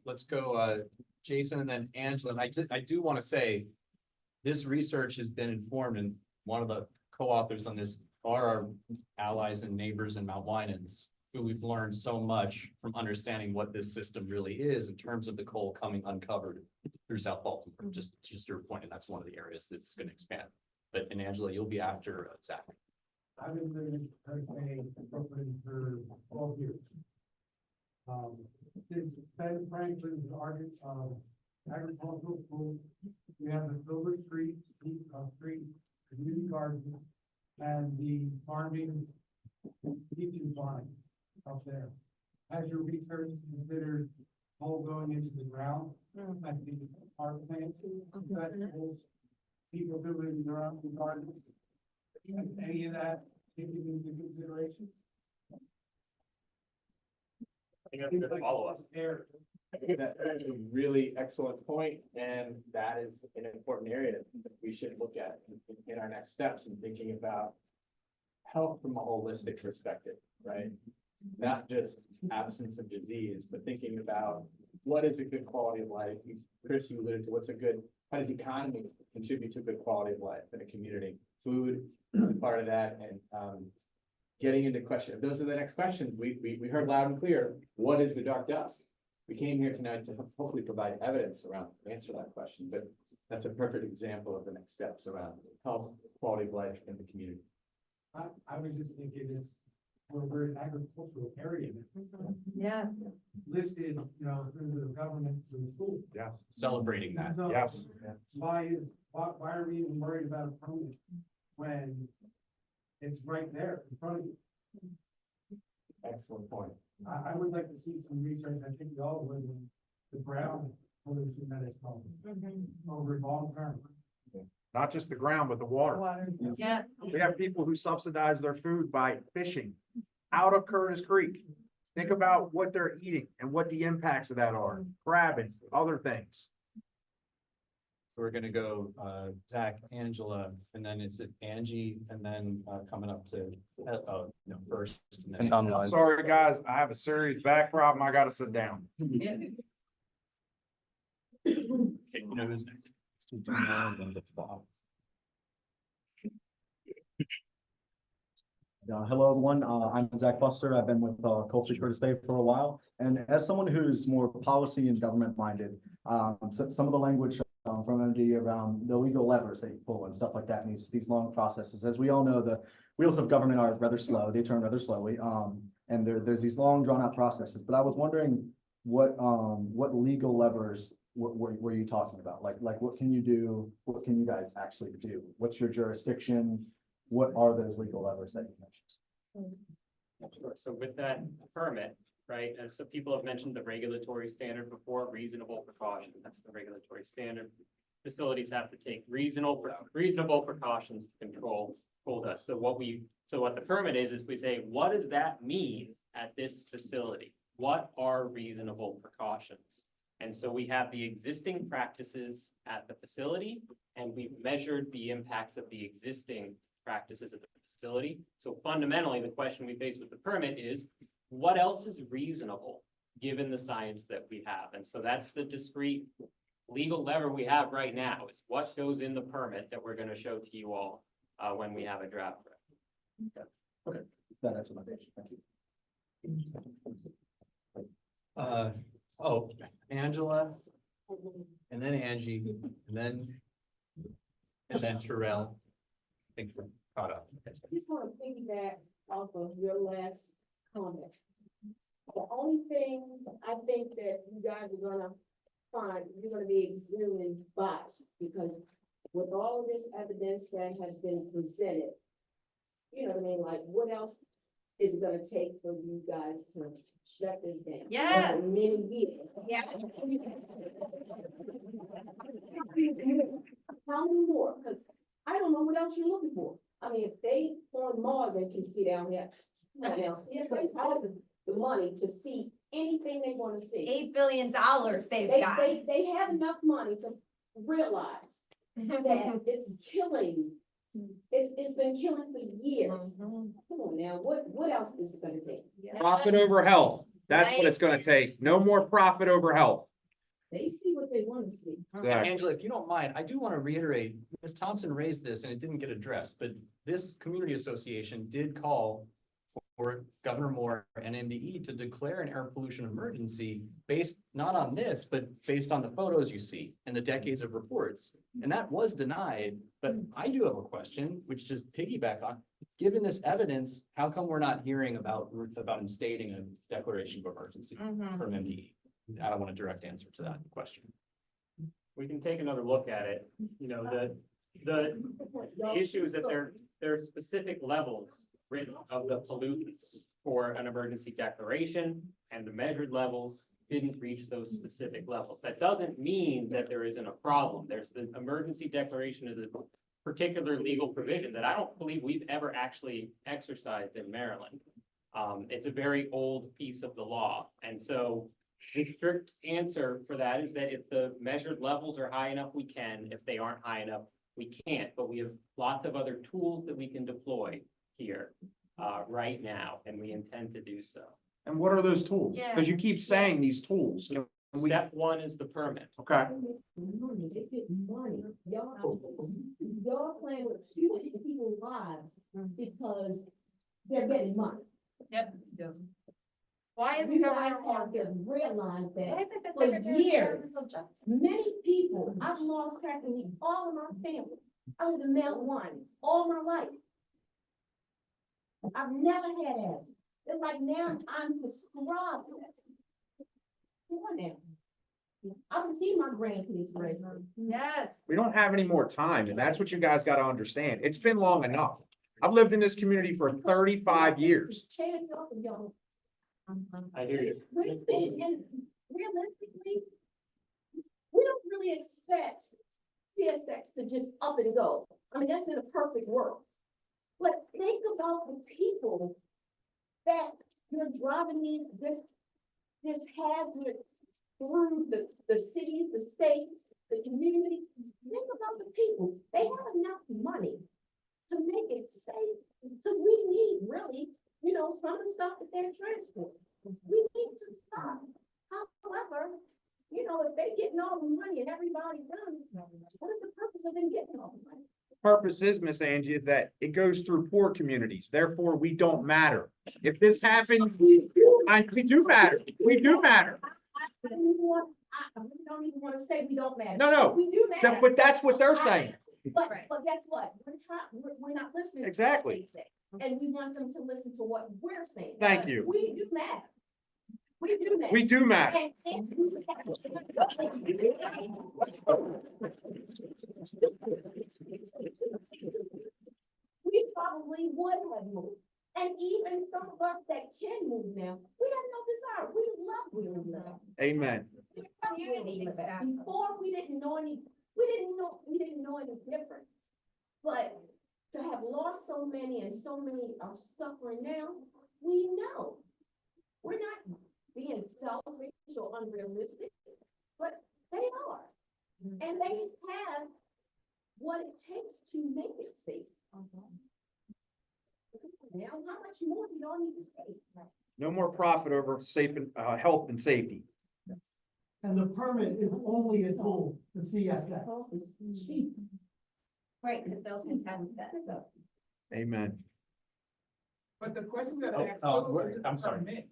I: Let's go, Jason and then Angela. And I do want to say, this research has been informed, and one of the co-authors on this are our allies and neighbors in Mount Winans, who we've learned so much from understanding what this system really is in terms of the coal coming uncovered through South Baltimore. Just your point, and that's one of the areas that's going to expand. But, and Angela, you'll be after Zach.
B: I've been living in Brooklyn for 12 years. Since Ben Franklin's agricultural school, we have the Silver Street community garden and the farming teaching farm up there. Has your research considered coal going into the ground, like the art plants, vegetables, people building their own gardens? Any of that taken into consideration?
F: I think that's a good follow-up.
E: I think that's a really excellent point, and that is an important area that we should look at in our next steps and thinking about health from a holistic perspective, right? Not just absence of disease, but thinking about what is a good quality of life. Chris, you alluded to how does economy contribute to good quality of life in a community? Food is part of that, and getting into question. Those are the next questions. We heard loud and clear. What is the dark dust? We came here tonight to hopefully provide evidence around, answer that question, but that's a perfect example of the next steps around health, quality of life in the community.
B: I was just thinking it's, we're an agricultural area.
D: Yeah.
B: Listed, you know, through the government, through the school.
O: Yeah.
I: Celebrating that.
B: So,
A: Yes.
B: why are we even worried about a permit when it's right there in front of you?
E: Excellent point.
B: I would like to see some research, I think we all would, on the ground pollution that is causing over long term.
A: Not just the ground, but the water.
D: Yeah.
A: We have people who subsidize their food by fishing out of Curtis Creek. Think about what they're eating and what the impacts of that are, crabbing, other things.
I: We're gonna go, Zach, Angela, and then it's Angie, and then, coming up to, first.
G: And online.
A: Sorry, guys, I have a serious back problem. I gotta sit down.
I: Okay, you know who's next?
P: Hello, everyone. I'm Zach Buster. I've been with Culture Curtis Bay for a while. And as someone who's more policy and government minded, some of the language from MD around the legal levers that you pull and stuff like that, and these long processes. As we all know, the wheels of government are rather slow. They turn rather slowly. And there's these long drawn out processes. But I was wondering what legal levers were you talking about? Like what can you do? What can you guys actually do? What's your jurisdiction? What are those legal levers that you mentioned?
F: Sure. So with that permit, right, and so people have mentioned the regulatory standard before, reasonable precaution, that's the regulatory standard. Facilities have to take reasonable precautions to control dust. So what the permit is we say, what does that mean at this facility? What are reasonable precautions? And so we have the existing practices at the facility, and we've measured the impacts of the existing practices of the facility. So fundamentally, the question we face with the permit is, what else is reasonable given the science that we have? And so that's the discrete legal lever we have right now. It's what goes in the permit that we're going to show to you all when we have a draft.
P: Okay, that's my question. Thank you.
I: Angela, and then Angie, and then Terrell. I think we're caught up.
Q: I just want to piggyback off of your last comment. The only thing I think that you guys are gonna find, you're gonna be exuding bias, because with all of this evidence that has been presented, you know what I mean, like, what else is it gonna take for you guys to shut this down?
D: Yeah.
Q: For many years.
D: Yeah.
Q: How many more? Because I don't know what else you're looking for. I mean, if they on Mars and can see down here, now, see if they have the money to see anything they want to see.
D: $8 billion they've got.
Q: They have enough money to realize that it's killing. It's been killing for years. Come on now, what else is it gonna take?
A: Profit over health. That's what it's gonna take. No more profit over health.
Q: They see what they want to see.
I: Angela, if you don't mind, I do want to reiterate, Ms. Thompson raised this and it didn't get addressed, but this community association did call for Governor Moore and MDE to declare an air pollution emergency based not on this, but based on the photos you see and the decades of reports. And that was denied, but I do have a question, which just piggyback on, given this evidence, how come we're not hearing about instating a declaration of emergency from MDE? I don't want a direct answer to that question.
F: We can take another look at it. You know, the issue is that there are specific levels written of the pollutants for an emergency declaration, and the measured levels didn't reach those specific levels. That doesn't mean that there isn't a problem. There's the emergency declaration is a particular legal provision that I don't believe we've ever actually exercised in Maryland. It's a very old piece of the law. And so the strict answer for that is that if the measured levels are high enough, we can. If they aren't high enough, we can't. But we have lots of other tools that we can deploy here right now, and we intend to do so.
A: And what are those tools? Because you keep saying these tools.
F: Step one is the permit.
A: Okay.
Q: Money, they get money. Y'all playing with people's lives because they're getting money.
D: Yep.
Q: Why is
N: You
Q: the
N: guys
Q: governor
N: have to realize
Q: Why
N: that
Q: isn't the
N: for
Q: Secretary of
N: years,
Q: Environmental Justice?
N: many people, I've lost practically all of my family. I live in Mount Winans all my life. I've never had asthma. It's like now I'm prescribed it. Come on now. I can see my grandkids right now.
Q: Yes.
A: We don't have any more time, and that's what you guys gotta understand. It's been long enough. I've lived in this community for 35 years.
N: Change off of y'all.
F: I hear you.
N: And realistically, we don't really expect CSX to just up and go. I mean, that's in a perfect world. But think about the people that you're driving this hazard through the cities, the states, the communities. Think about the people. They have enough money to make it safe. Because we need really, some of the stuff that they're transporting. We need to stop. However, if they're getting all the money and everybody's done, what is the purpose of them getting all the money?
A: Purpose is, Miss Angie, is that it goes through poor communities, therefore we don't matter. If this happened, we do matter, we do matter.
N: I really don't even want to say we don't matter.
A: No,
N: We do matter.
A: but that's what they're saying.
N: But guess what? We're not listening. to what
A: Exactly.
N: they say, and we want them to listen to what we're saying.
A: Thank you.
N: We do matter. We do matter.
A: We do matter.
N: And we probably would have moved. And even some of us that can move now, we have no desire. We love where we live.
A: Amen.
N: Before we didn't know any different. But to have lost so many and so many are suffering now, we know. We're not being selfish or unrealistic, but they are. And they have what it takes to make it safe. Now, how much more do y'all need to say?
A: No more profit over safe and health and safety.
B: And the permit is only a tool, the CSX.
Q: Right, because they'll contest that, so.
A: Amen.
K: But the question that I asked.
F: I'm sorry.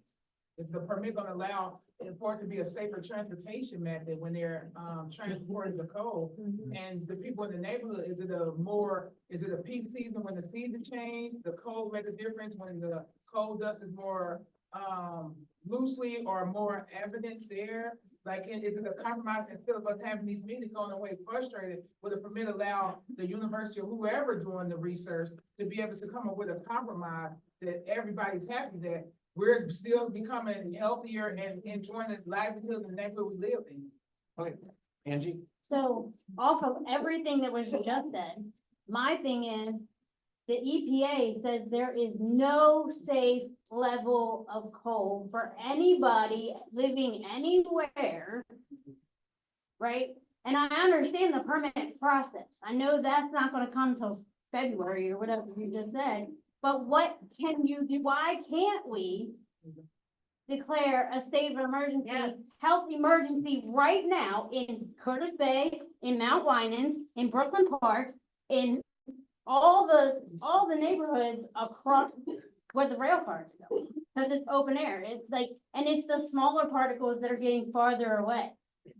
K: Is the permit gonna allow for it to be a safer transportation method when they're transporting the coal? And the people in the neighborhood, is it a peak season when the season change? The coal make a difference when the coal dust is more loosely or more evident there? Like, is it a compromise instead of us having these meetings going away frustrated? Will the permit allow the university or whoever doing the research to be able to come up with a compromise that everybody's happy that we're still becoming healthier and enjoying the livelihood in the neighborhood we live in?
F: Okay, Angie?
R: So off of everything that was just said, my thing is, the EPA says there is no safe level of coal for anybody living anywhere. Right? And I understand the permit process. I know that's not gonna come till February or whatever you just said. But what can you do? Why can't we declare a state of emergency, health emergency right now in Curtis Bay, in Mount Winans, in Brooklyn Park, in all the neighborhoods across where the rail cars go? Because it's open air. It's like, and it's the smaller particles that are getting farther away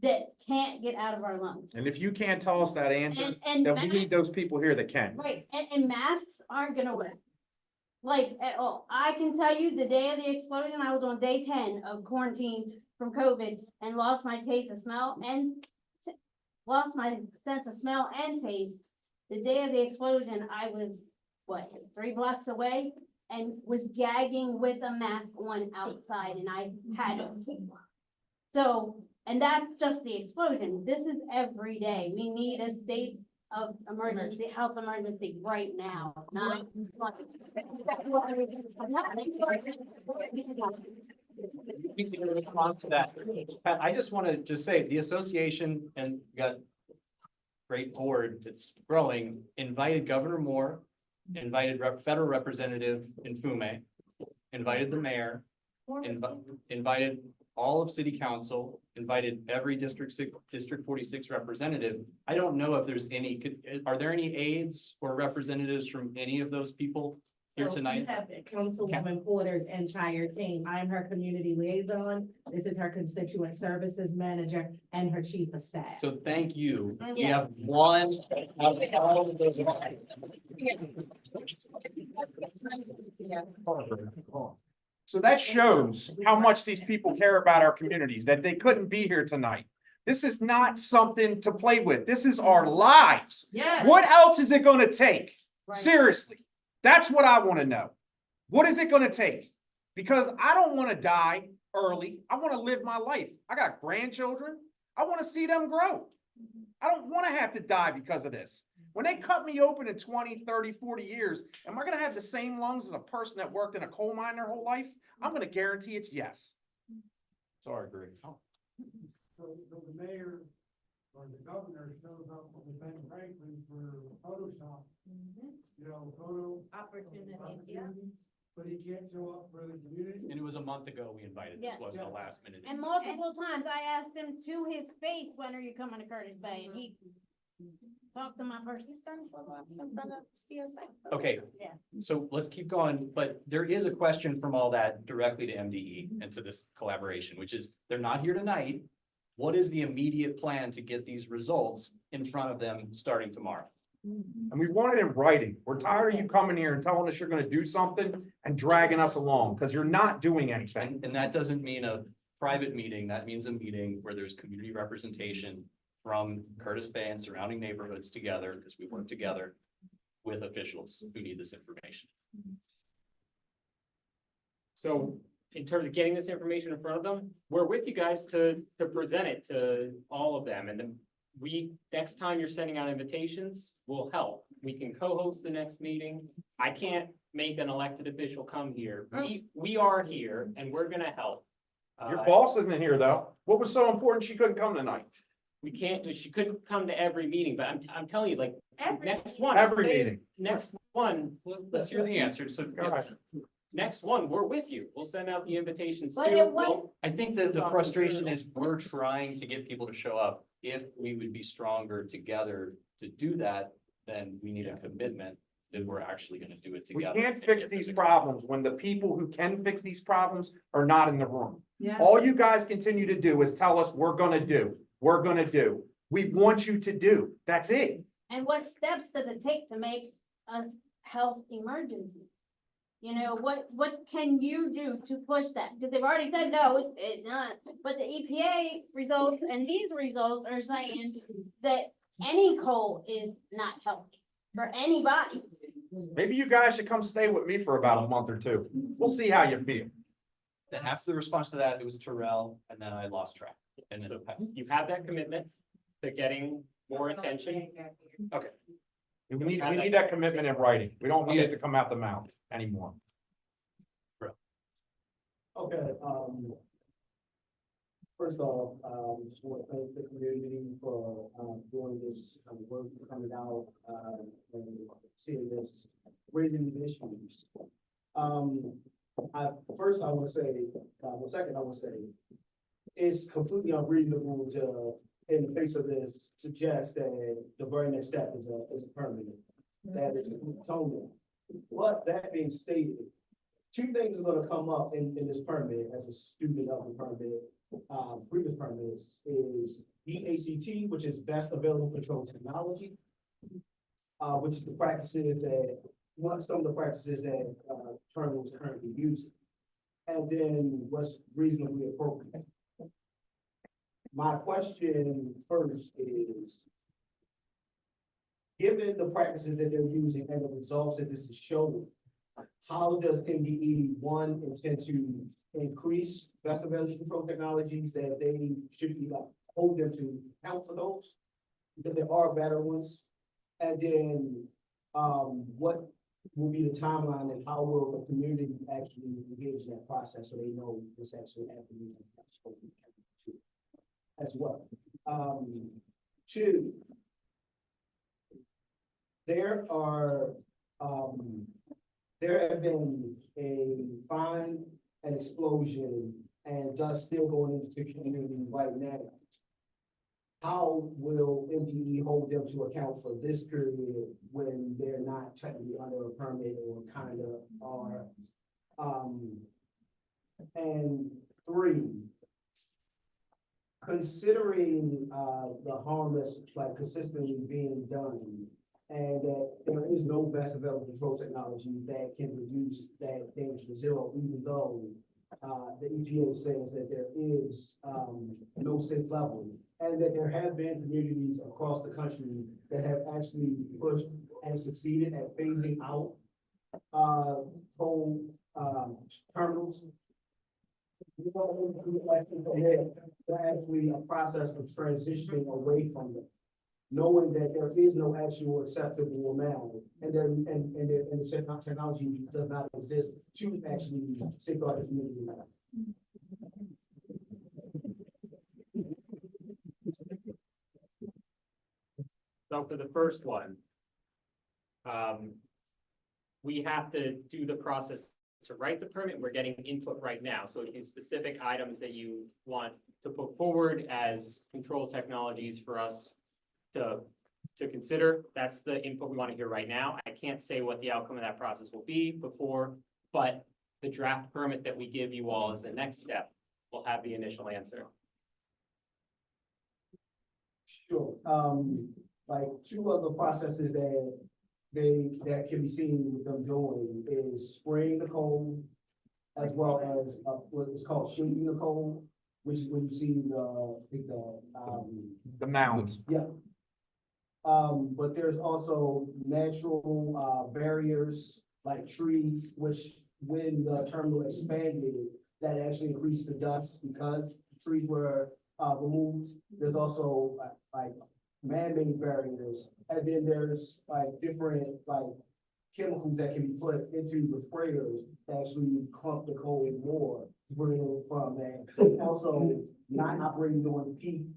R: that can't get out of our lungs.
A: And if you can't tell us that answer,
R: And
A: then we need those people here that can.
R: Right, and masks aren't gonna work. Like, at all. I can tell you, the day of the explosion, I was on day 10 of quarantine from COVID and lost my taste of smell and lost my sense of smell and taste. The day of the explosion, I was, 3 blocks away and was gagging with a mask on outside, and I had it. So, and that's just the explosion. This is every day. We need a state of emergency, health emergency right now, not.
I: In response to that, Pat, I just want to say the association and got great board that's growing, invited Governor Moore, invited federal representative Fume, invited the mayor, invited all of city council, invited every District 46 representative. I don't know if there's any, are there any aides or representatives from any of those people here
Q: So
I: tonight.
Q: you have Councilwoman Porter's entire team. I'm her community liaison. This is her constituent services manager and her chief of staff.
I: So thank you. We
R: Yeah.
I: have one. out of all of those-
A: So that shows how much these people care about our communities, that they couldn't be here tonight. This is not something to play with. This is our lives.
Q: Yes.
A: What else is it gonna take?
R: Right.
A: Seriously, that's what I wanna know. What is it gonna take? Because I don't wanna die early. I wanna live my life. I got grandchildren. I wanna see them grow. I don't wanna have to die because of this. When they cut me open in 20, 30, 40 years, am I gonna have the same lungs as a person that worked in a coal mine their whole life? I'm gonna guarantee it's yes. Sorry, Greg.
B: So the mayor or the governor shows up with Ben Franklin for Photoshop, you know, photo.
C: Opportunities,
B: But he can't show up for the community.
I: And it was a month ago we invited. This
R: Yeah.
I: wasn't a last minute.
R: And multiple times I asked him to his face, when are you coming to Curtis Bay? And he talked to my person.
I: Okay,
R: Yeah.
I: so let's keep going, but there is a question from all that directly to MDE and to this collaboration, which is, they're not here tonight. What is the immediate plan to get these results in front of them starting tomorrow?
A: And we want it in writing. We're tired of you coming here and telling us you're gonna do something and dragging us along, because you're not doing anything.
I: And that doesn't mean a private meeting, that means a meeting where there's community representation from Curtis Bay and surrounding neighborhoods together, because we work together with officials who need this information.
F: So in terms of getting this information in front of them, we're with you guys to present it to all of them. And then next time you're sending out invitations, we'll help. We can co-host the next meeting. I can't make an elected official come here. We are here and we're gonna help.
A: Your boss isn't here, though. What was so important she couldn't come tonight?
F: We can't, she couldn't come to every meeting, but I'm telling you, like, next one.
A: Every meeting.
F: Next one,
I: Let's hear the answer. So
F: next one, we're with you. We'll send out the invitations
R: But
F: too.
R: it won't-
I: I think that the frustration is we're trying to get people to show up. If we would be stronger together to do that, then we need a commitment that we're actually gonna do it
A: We
I: together.
A: can't fix these problems when the people who can fix these problems are not in the room.
Q: Yeah.
A: All you guys continue to do is tell us we're gonna do, we're gonna do. We want you to do. That's it.
R: And what steps does it take to make a health emergency? You know, what can you do to push that? Because they've already said, no, it's not, but the EPA results and these results are saying that any coal is not healthy for anybody.
A: Maybe you guys should come stay with me for about a month or two. We'll see how you feel.
I: Then after the response to that, it was Terrell, and then I lost track. And then
F: You have that commitment to getting more attention.
I: Okay.
A: We need that commitment in writing. We don't need it to come out the mouth anymore.
B: Okay, first off, just want to thank the community for, doing this, work, coming out, and seeing this, raising these issues. First, I want to say, second, I want to say, it's completely unreasonable to, in the face of this, suggest that the very next step is a permanent. That is atonement. But that being stated, two things are gonna come up in this permit as a student of the permit, previous permits is BACT, which is best available control technology. Which is the practices that, some of the practices that, Turner is currently using. And then what's reasonably appropriate. My question first is, given the practices that they're using and the results that this is showing, how does MDE, one, intend to increase best available control technologies that they should be like, hold them to account for those? Because there are better ones. And then, what will be the timeline and how will the community actually engage in that process so they know what's actually happening as well? Two, there have been a fine, an explosion, and dust still going into the community right now.
S: how will MDE hold them to account for this period when they're not technically under a permit or kind of are? And three, considering the harm that's like consistently being done, and that there is no best available control technology that can reduce that damage to zero, even though the EPA says that there is no safe level, and that there have been communities across the country that have actually pushed and succeeded at phasing out coal terminals. Actually a process of transitioning away from them, knowing that there is no actual acceptable amount, and the technology does not exist to actually safeguard the community.
F: So for the first one, we have to do the process to write the permit. We're getting input right now. So if you specific items that you want to put forward as control technologies for us to consider, that's the input we want to hear right now. I can't say what the outcome of that process will be before, but the draft permit that we give you all as the next step will have the initial answer.
S: Sure. Like two other processes that can be seen with them doing is spraying the coal, as well as what is called shaping the coal, which is when you see
A: the mound.
S: Yeah. But there's also natural barriers like trees, which when the terminal expanded, that actually increased the dust because the trees were removed. There's also like man-made barriers, and then there's like different like chemicals that can be put into the sprayers to actually clump the coal more to bring it from that. Also, not operating during peak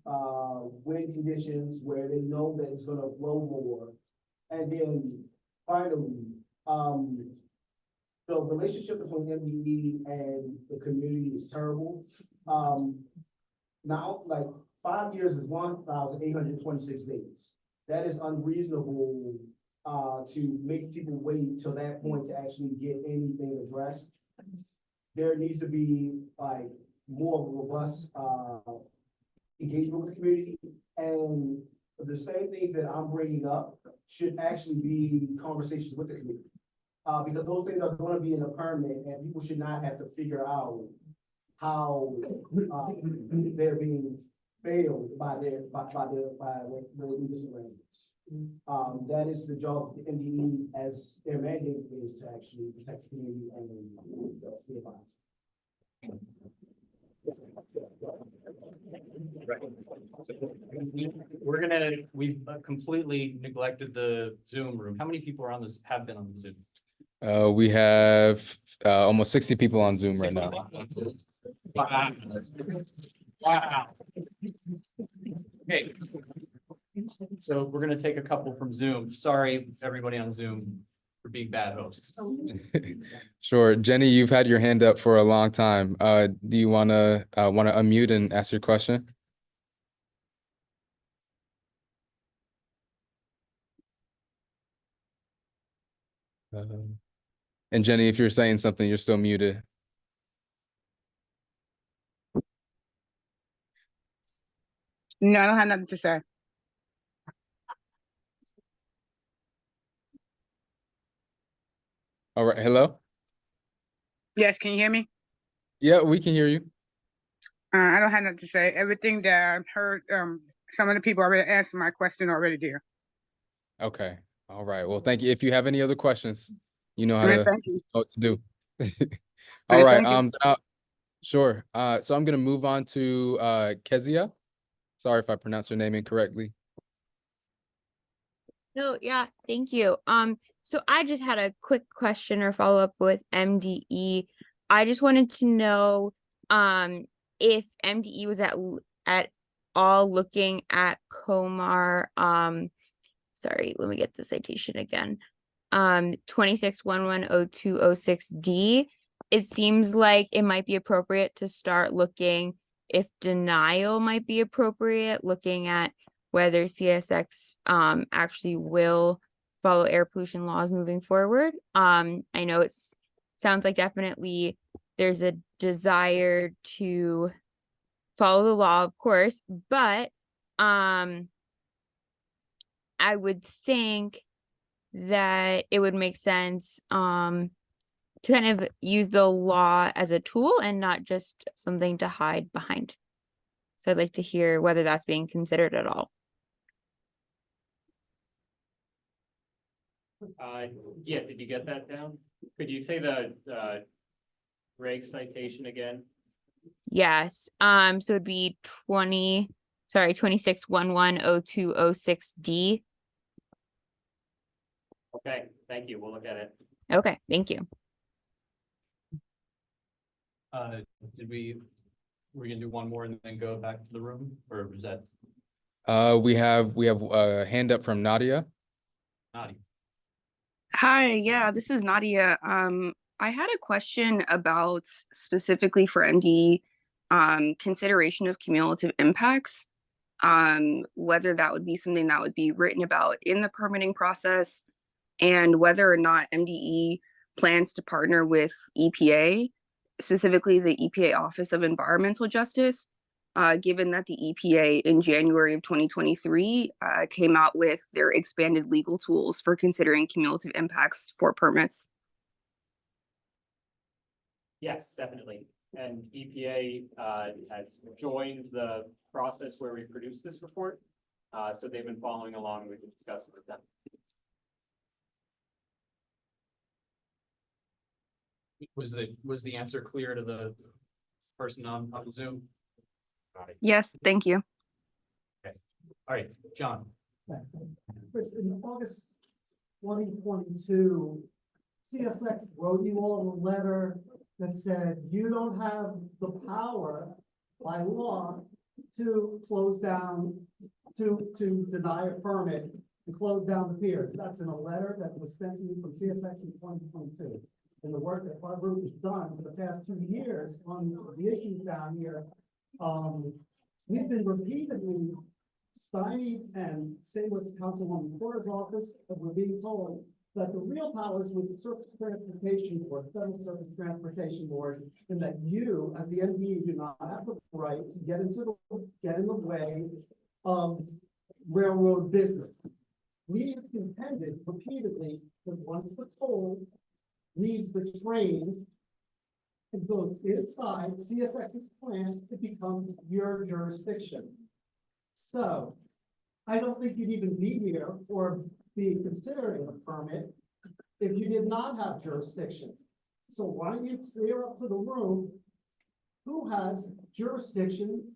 S: wind conditions where they know that it's gonna blow more. And then finally, the relationship between MDE and the community is terrible. Now, like 5 years is 1,826 days. That is unreasonable to make people wait till that point to actually get anything addressed. There needs to be like more of a robust engagement with the community, and the same things that I'm bringing up should actually be conversations with the community. Because those things are going to be in a permit, and people should not have to figure out how they're being failed by the municipal arrangements. That is the job of the MDE, as their mandate is to actually protect the community and the environment.
I: We've completely neglected the Zoom room. How many people are on this, have been on the Zoom?
G: We have almost 60 people on Zoom right now.
I: Wow. Wow. Okay. So we're gonna take a couple from Zoom. Sorry, everybody on Zoom, for being bad hosts.
G: Sure. Jenny, you've had your hand up for a long time. Do you wanna unmute and ask your question? And Jenny, if you're saying something, you're still muted.
K: No, I don't have nothing to say.
G: All right. Hello?
K: Yes, can you hear me?
G: Yeah, we can hear you.
K: I don't have nothing to say. Everything that I've heard, some of the people already answered my question already there.
G: Okay. All right. Well, thank you. If you have any other questions, you know how
K: All right,
G: to
K: thank you.
G: know what to do.
K: All
G: All
K: right,
G: right.
K: thank you.
G: Sure. So I'm gonna move on to Kezia. Sorry if I pronounced your name incorrectly.
T: No, yeah, thank you. So I just had a quick question or follow-up with MDE. I just wanted to know if MDE was at all looking at Comar, sorry, let me get the citation again. 26110206D. It seems like it might be appropriate to start looking if denial might be appropriate, looking at whether CSX actually will follow air pollution laws moving forward. I know sounds like definitely there's a desire to follow the law, of course, but I would think that it would make sense to kind of use the law as a tool and not just something to hide behind. So I'd like to hear whether that's being considered at all.
F: Yeah, did you get that down? Could you say the reg citation again?
T: Yes. So it'd be 26110206D.
F: Okay, thank you. We'll look at it.
T: Okay, thank you.
I: We're gonna do one more and then go back to the room, or is that
G: We have a hand up from Nadia.
I: Nadia?
U: Hi, yeah, this is Nadia. I had a question about specifically for MD, consideration of cumulative impacts, whether that would be something that would be written about in the permitting process, and whether or not MDE plans to partner with EPA, specifically the EPA Office of Environmental Justice, given that the EPA in January of 2023 came out with their expanded legal tools for considering cumulative impacts for permits.
F: Yes, definitely. And EPA has joined the process where we produced this report. So they've been following along. We've discussed it with them.
I: Was the answer clear to the person on Zoom?
U: Yes, thank you.
I: Okay. All right, John.
S: Chris, in August 2022, CSX wrote you all a letter that said you don't have the power by law to close down, to deny a permit and close down the piers. That's in a letter that was sent to you from CSX in 2022. And the work that our group has done for the past 2 years on the issues down here, we've been repeatedly stymied, and same with Councilwoman Porter's office, and we're being told that the real power is with the Surface Transportation Board, Federal Surface Transportation Board, and that you, as the MD, do not have the right to get in the way of railroad business. We have contended repeatedly that once the coal leaves the trains and goes inside CSX's plant, it becomes your jurisdiction. So I don't think you'd even be here or be considering a permit if you did not have jurisdiction. So why don't you clear up for the room who has jurisdiction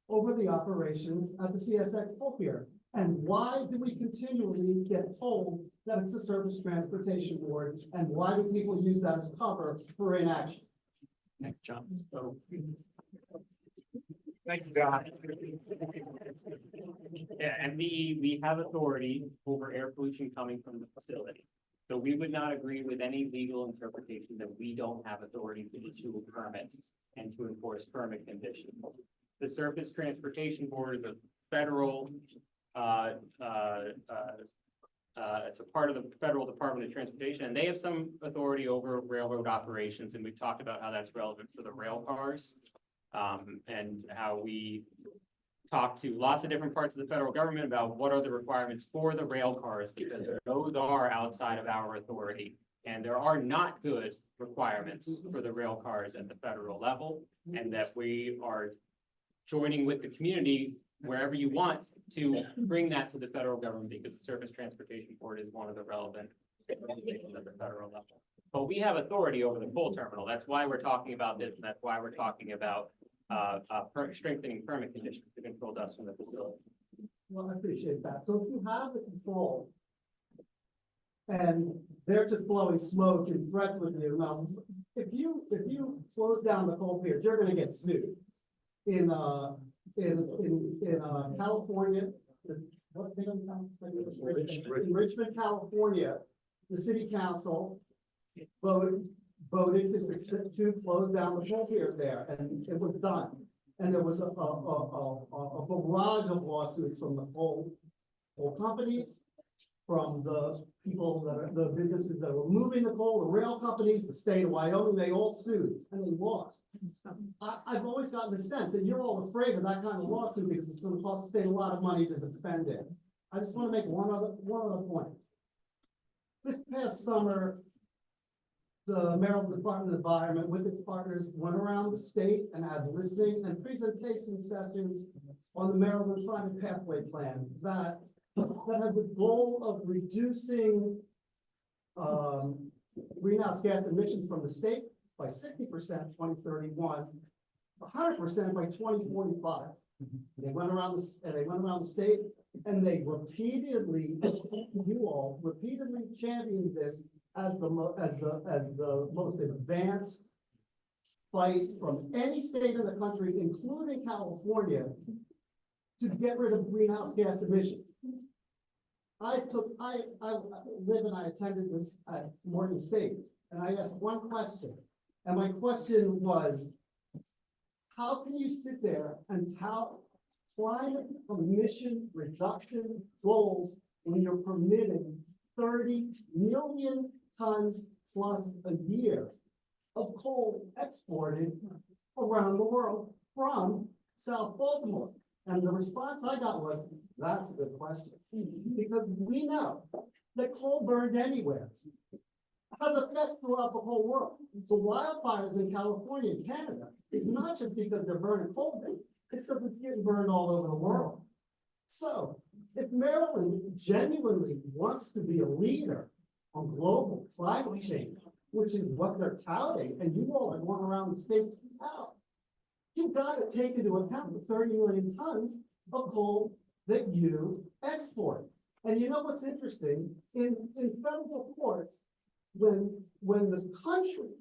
S: over the operations at the CSX coal pier? And why do we continually get told that it's the Surface Transportation Board? And why do people use that as cover for inaction?
I: Next, John. So,
F: Thank you, John. Yeah, and we have authority over air pollution coming from the facility. So we would not agree with any legal interpretation that we don't have authority to issue a permit and to enforce permit conditions. The Surface Transportation Board is a federal, it's a part of the Federal Department of Transportation, and they have some authority over railroad operations. And we've talked about how that's relevant for the rail cars, and how we talk to lots of different parts of the federal government about what are the requirements for the rail cars, because those are outside of our authority. And there are not good requirements for the rail cars at the federal level, and that we are joining with the community wherever you want to bring that to the federal government, because the Surface Transportation Board is one of the relevant organizations at the federal level. But we have authority over the coal terminal. That's why we're talking about this, and that's why we're talking about strengthening permit conditions to control dust from the facility.
S: Well, I appreciate that. So if you have the control and they're just blowing smoke and threats with you, now, if you close down the coal pier, you're gonna get sued. In California, in Richmond, California, the city council voted to close down the coal pier there, and it was done. And there was a barrage of lawsuits from the coal companies, from the people that are, the businesses that were moving the coal, the rail companies, the state of Wyoming, they all sued and they lost. I've always gotten the sense that you're all afraid of that kind of lawsuit because it's gonna cost the state a lot of money to defend it. I just wanna make one other point. This past summer, the Maryland Department of Environment with its partners went around the state and had listening and presentation sessions on the Maryland Climate Pathway Plan that has a goal of reducing greenhouse gas emissions from the state by 60% 2031, 100% by 2045. They went around the state and they repeatedly, you all repeatedly championed this as the most advanced fight from any state in the country, including California, to get rid of greenhouse gas emissions. I live and I attended this at Morgan State, and I asked one question, and my question was, how can you sit there and tout climate emission reduction goals when you're permitting 30 million tons plus a year of coal exported around the world from South Baltimore? And the response I got was, that's a good question. Because we know that coal burned anywhere has effects throughout the whole world. The wildfires in California and Canada, it's not just because they're burning coal there, it's because it's getting burned all over the world. So if Maryland genuinely wants to be a leader on global climate change, which is what they're touting, and you all are going around the state to tout, you've got to take into account the 30 million tons of coal that you export. And you know what's interesting? In federal courts, when the country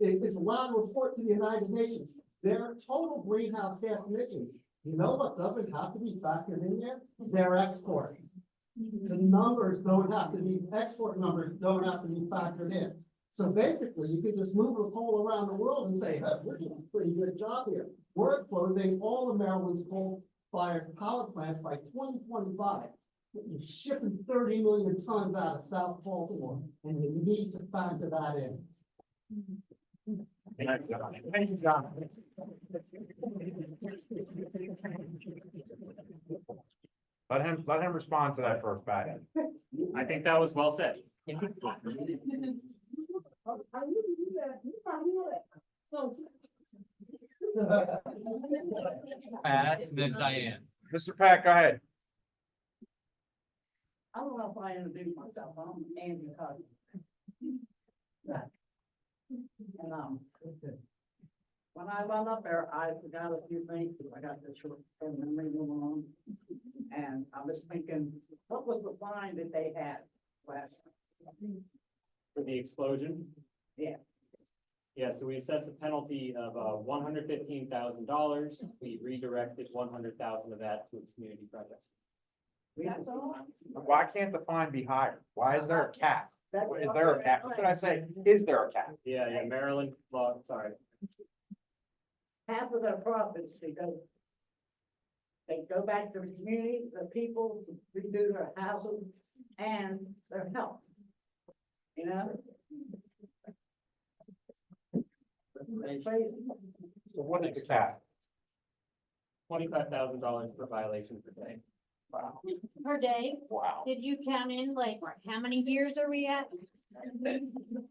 S: is allowed to report to the United Nations their total greenhouse gas emissions, you know what doesn't have to be factored in there? Their exports. The numbers don't have to be, export numbers don't have to be factored in. So basically, you can just move the coal around the world and say, hey, we're doing a pretty good job here. We're closing all of Maryland's coal-fired power plants by 2025. You're shipping 30 million tons out of South Baltimore, and you need to factor that in.
A: Thank you, John. Let him respond to that first back.
F: I think that was well said.
I: Pat, and then Diane.
A: Mr. Pat, go ahead.
M: I don't know if I introduced myself. I'm Andy Hopkins. And when I went up there, I forgot a few things because I got this short-term memory going on. And I was thinking, what was the fine that they had last year?
F: For the explosion?
M: Yeah.
F: Yeah, so we assessed a penalty of $115,000. We redirected 100,000 of that to a community project.
M: That's all?
A: Why can't the fine be higher? Why is there a cap? Is there a cap? What can I say? Is there a cap?
F: Yeah, Maryland law, sorry.
M: Half of their profits, because they go back to the community, the people redo their houses and their health. You know?
A: So what is the cap?
F: $25,000 per violation per day.
A: Wow.
R: Per day?
A: Wow.
R: Did you count in, like, how many years are we at?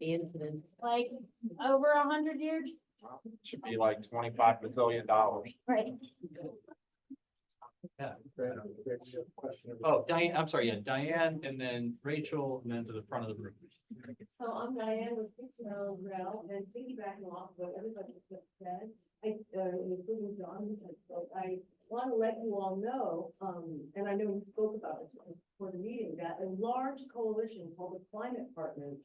Q: The incidents.
R: Like, over 100 years?
A: Should be like $25 bazillion.
R: Right.
I: Yeah. Oh, Diane, I'm sorry, yeah, Diane, and then Rachel, and then to the front of the room.
Q: So I'm Diane with Pixel Rail, and piggybacking off what everybody just said, including John, so I want to let you all know, and I know we spoke about this for the meeting, that a large coalition called the Climate Partners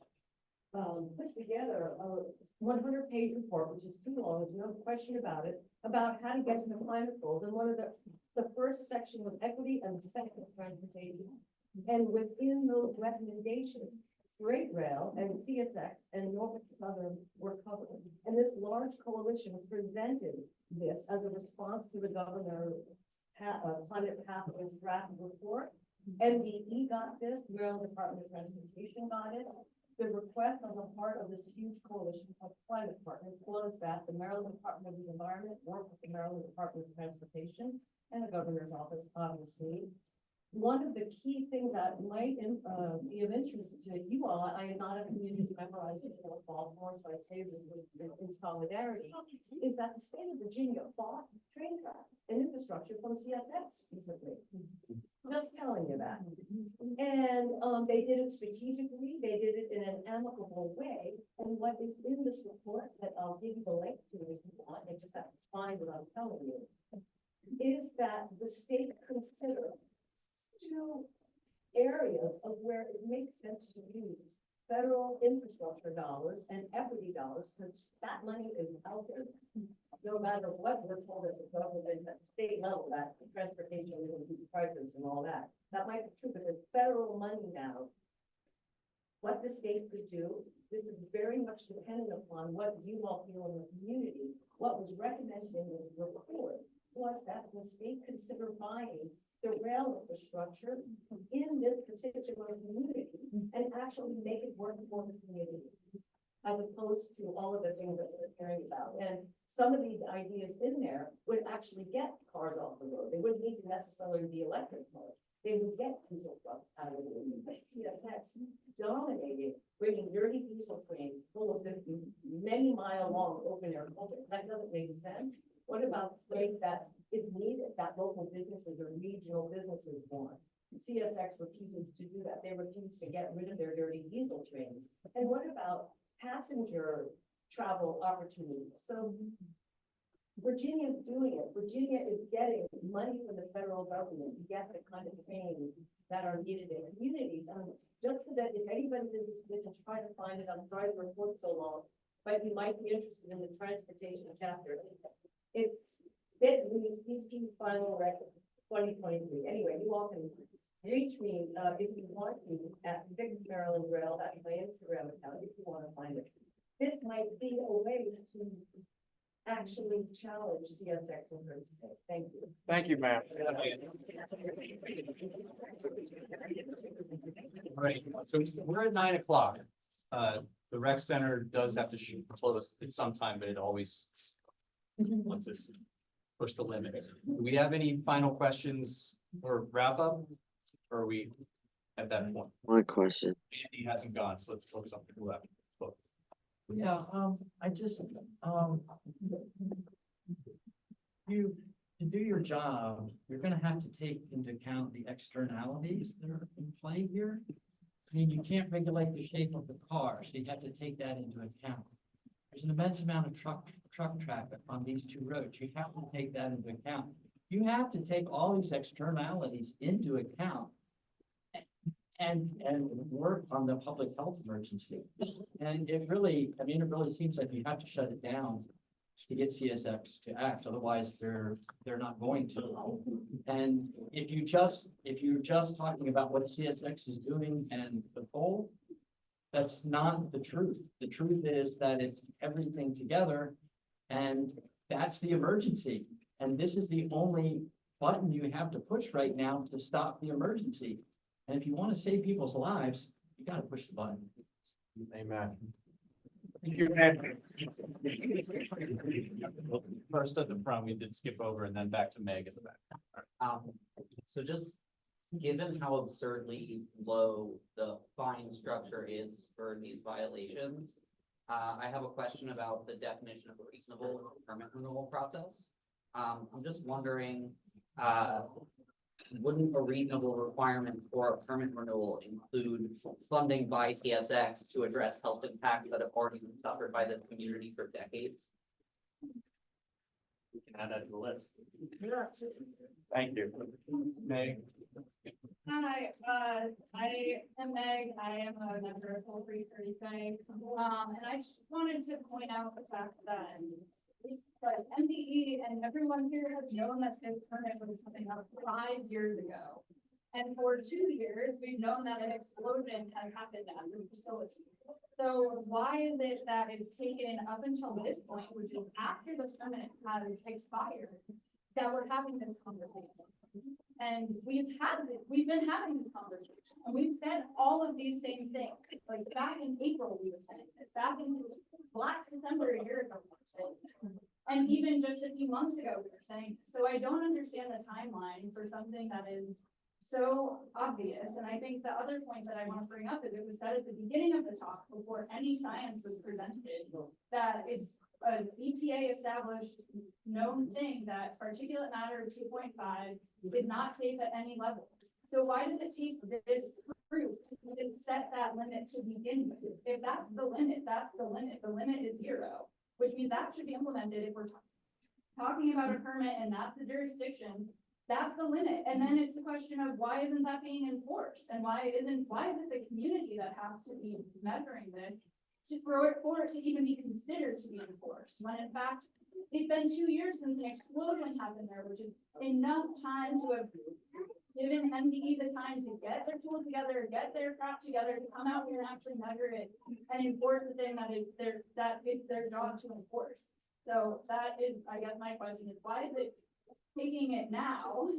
Q: put together a 100-page report, which is too long, there's no question about it, about how to get to the climate goals. And one of the first section was equity and effective transportation. And within those recommendations, Great Rail and CSX and Norfolk Southern were covered. And this large coalition presented
H: this as a response to the governor's climate pathways draft report. MDE got this, the Maryland Department of Transportation got it. The request on the part of this huge coalition of climate partners was that the Maryland Department of the Environment work with the Maryland Department of Transportation and the governor's office, obviously. One of the key things that might be of interest to you all, I am not a community member, I live in Baltimore, so I say this in solidarity, is that the state of Virginia bought train tracks and infrastructure from CSX recently. Just telling you that. And they did it strategically, they did it in an amicable way. And what is in this report that I'll give you the link to if you want, I just have to find what I'm telling you, is that the state considered two areas of where it makes sense to use federal infrastructure dollars and equity dollars, because that money is out there. No matter what we're told at the government, at the state level, that transportation prices and all that, that might be true, but there's federal money now. What the state could do, this is very much dependent upon what you all feel in the community. What was recommended in this report was that the state consider buying the rail infrastructure in this particular community and actually make it work for the community, as opposed to all of the things that we're hearing about. And some of these ideas in there would actually get cars off the road. They wouldn't need to necessarily be electric cars. They would get diesel trucks out of it. But CSX dominated bringing dirty diesel trains full of many mile long open air culture. That doesn't make sense. What about freight that is needed, that local businesses or regional businesses want? CSX refuses to do that. They refuse to get rid of their dirty diesel trains. And what about passenger travel opportunities? So Virginia is doing it. Virginia is getting money from the federal government to get the kind of trains that are needed in communities. Just so that if anybody's interested in trying to find it, I'm sorry the report's so long, but you might be interested in the transportation chapter. It's Bit means BP final record 2023. Anyway, you all can reach me if you want to at Fix Maryland Rail at my Instagram account if you want to find it. This might be a way to actually challenge CSX in her state. Thank you.
F: Thank you, ma'am.
I: All right, so we're at 9 o'clock. The rec center does have to shoot close at some time, but it always once this push the limits. Do we have any final questions or wrap up? Or are we at that point?
V: One question.
I: Andy hasn't gone, so let's focus on the left.
W: Yeah, I just, you, to do your job, you're gonna have to take into account the externalities that are in play here. I mean, you can't regulate the shape of the car, so you have to take that into account. There's an immense amount of truck traffic on these two roads. You have to take that into account. You have to take all these externalities into account and work on the public health emergency. And it really, I mean, it really seems like you have to shut it down to get CSX to act. Otherwise, they're not going to. And if you're just talking about what CSX is doing and the poll, that's not the truth. The truth is that it's everything together, and that's the emergency. And this is the only button you have to push right now to stop the emergency. And if you want to save people's lives, you got to push the button.
I: Amen. Thank you, man. First at the front, we did skip over and then back to Meg at the back.
X: So just given how absurdly low the fine structure is for these violations, I have a question about the definition of a reasonable permit renewal process. I'm just wondering, wouldn't a reasonable requirement for a permit renewal include funding by CSX to address health impacts that have already been suffered by this community for decades?
I: We can add that to the list.
F: Thank you. Meg.
Y: Hi, I am Meg. I am a member of Full Free Bank. And I just wanted to point out the fact that MDE and everyone here has known that this permit was coming up 5 years ago. And for 2 years, we've known that an explosion had happened at the facility. So why is it that it's taken up until this point, which is after the permit has expired, that we're having this conversation? And we've been having this conversation, and we've said all of these same things. Like back in April, we were saying this, back in last December, a year ago, we were saying this. And even just a few months ago, we were saying this. So I don't understand the timeline for something that is so obvious. And I think the other point that I want to bring up is it was said at the beginning of the talk, before any science was presented, that it's an EPA established known thing that particulate matter 2.5 is not safe at any level. So why does it take this proof to set that limit to begin with? If that's the limit, that's the limit. The limit is 0, which means that should be implemented if we're talking about a permit and that's the jurisdiction. That's the limit. And then it's a question of why isn't that being enforced? And why is it the community that has to be measuring this for it to even be considered to be enforced? When in fact, it's been 2 years since an explosion happened there, which is enough time to have given MDE the time to get their tools together, get their crap together, to come out here and actually measure it and enforce the thing that it's their job to enforce. So that is, I guess my question is, why is it taking it now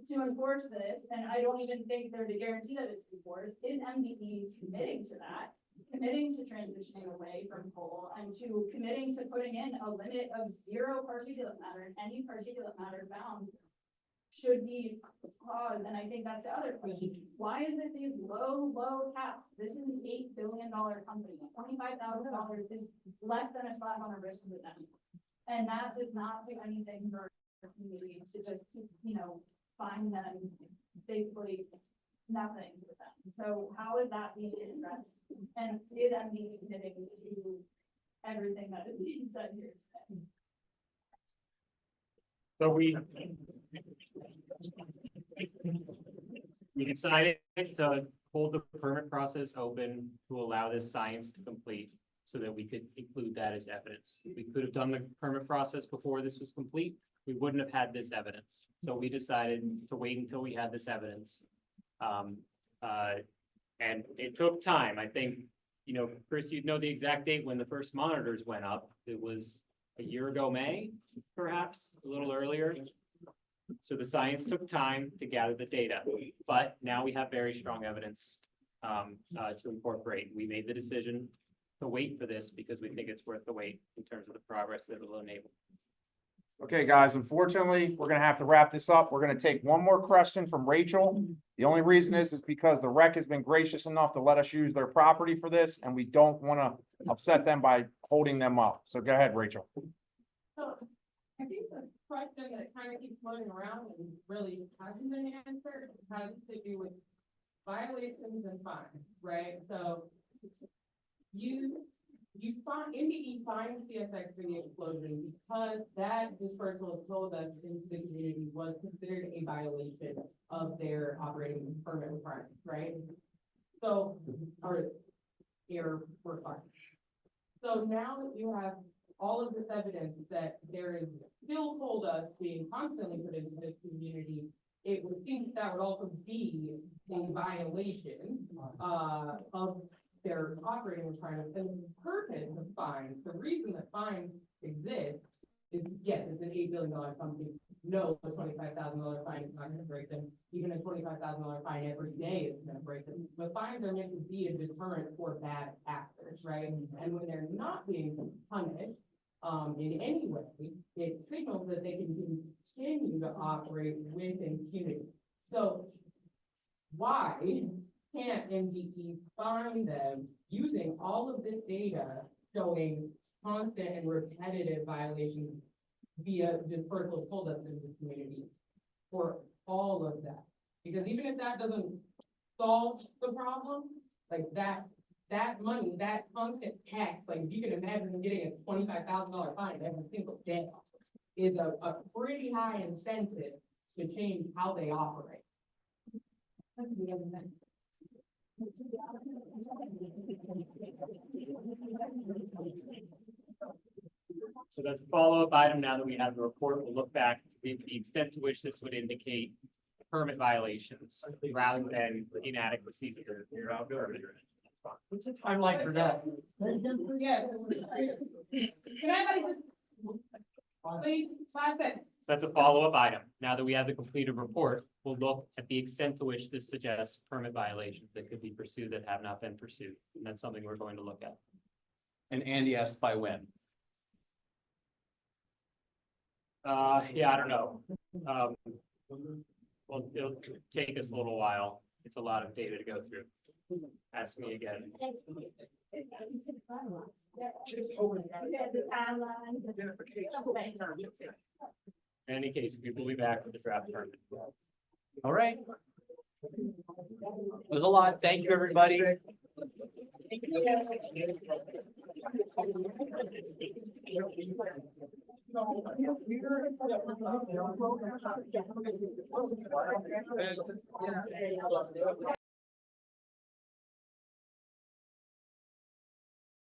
Y: to enforce this? And I don't even think there's a guarantee that it's enforced. Is MDE committing to that? Committing to transitioning away from coal and to committing to putting in a limit of 0 particulate matter, and any particulate matter found should be paused. And I think that's the other question. Why is it these low caps? This is an $8 billion company. $25,000 is less than a slap on the wrist with them. And that does not do anything for our community to just keep, find them basically nothing with them. So how is that being addressed? And is that being committed to everything that is being said here today?
F: So we decided to hold the permit process open to allow this science to complete so that we could include that as evidence. We could have done the permit process before this was complete. We wouldn't have had this evidence. So we decided to wait until we had this evidence. And it took time. I think, Chris, you'd know the exact date when the first monitors went up. It was a year ago, May, perhaps a little earlier. So the science took time to gather the data, but now we have very strong evidence to incorporate. We made the decision to wait for this because we think it's worth the wait in terms of the progress that it will enable.
A: Okay, guys, unfortunately, we're gonna have to wrap this up. We're gonna take one more question from Rachel. The only reason is because the rec has been gracious enough to let us use their property for this, and we don't want to upset them by holding them up. So go ahead, Rachel.
E: So I think the question that kind of keeps floating around and really hasn't been answered has to do with violations and fines, right? So NDE fined CSX for the explosion because that dispersal of coal that's into the community was considered a violation of their operating permit requirements, right? So, or air requirements. So now that you have all of this evidence that there is still coal dust being constantly put into this community, it would seem that would also be a violation of their operating requirements. And the purpose of fines, the reason that fines exist is, yes, it's an $8 billion company. No, a $25,000 fine is not going to break them. Even a $25,000 fine every day is going to break them. But fines are meant to be a deterrent for bad actors, right? And when they're not being punished in any way, it signals that they can continue to operate with impunity. So why can't MDE fine them using all of this data showing constant and repetitive violations via dispersal of coal dust in the community for all of that? Because even if that doesn't solve the problem, like that money, that constant tax, like if you can imagine them getting a $25,000 fine every single day, is a pretty high incentive to change how they operate. That's the other thing.
F: So that's a follow-up item. Now that we have the report, we'll look back to the extent to which this would indicate permit violations rather than inadequacies of the permit.
W: What's the timeline for that?
N: Yeah. Can I, please, 5 seconds.
F: So that's a follow-up item. Now that we have the completed report, we'll look at the extent to which this suggests permit violations that could be pursued that have not been pursued. And that's something we're going to look at.
I: And Andy asked by when?
F: Yeah, I don't know. Well, it'll take us a little while. It's a lot of data to go through. Ask me again. In any case, we will be back with the draft permit.
I: All right. It was a lot. Thank you, everybody.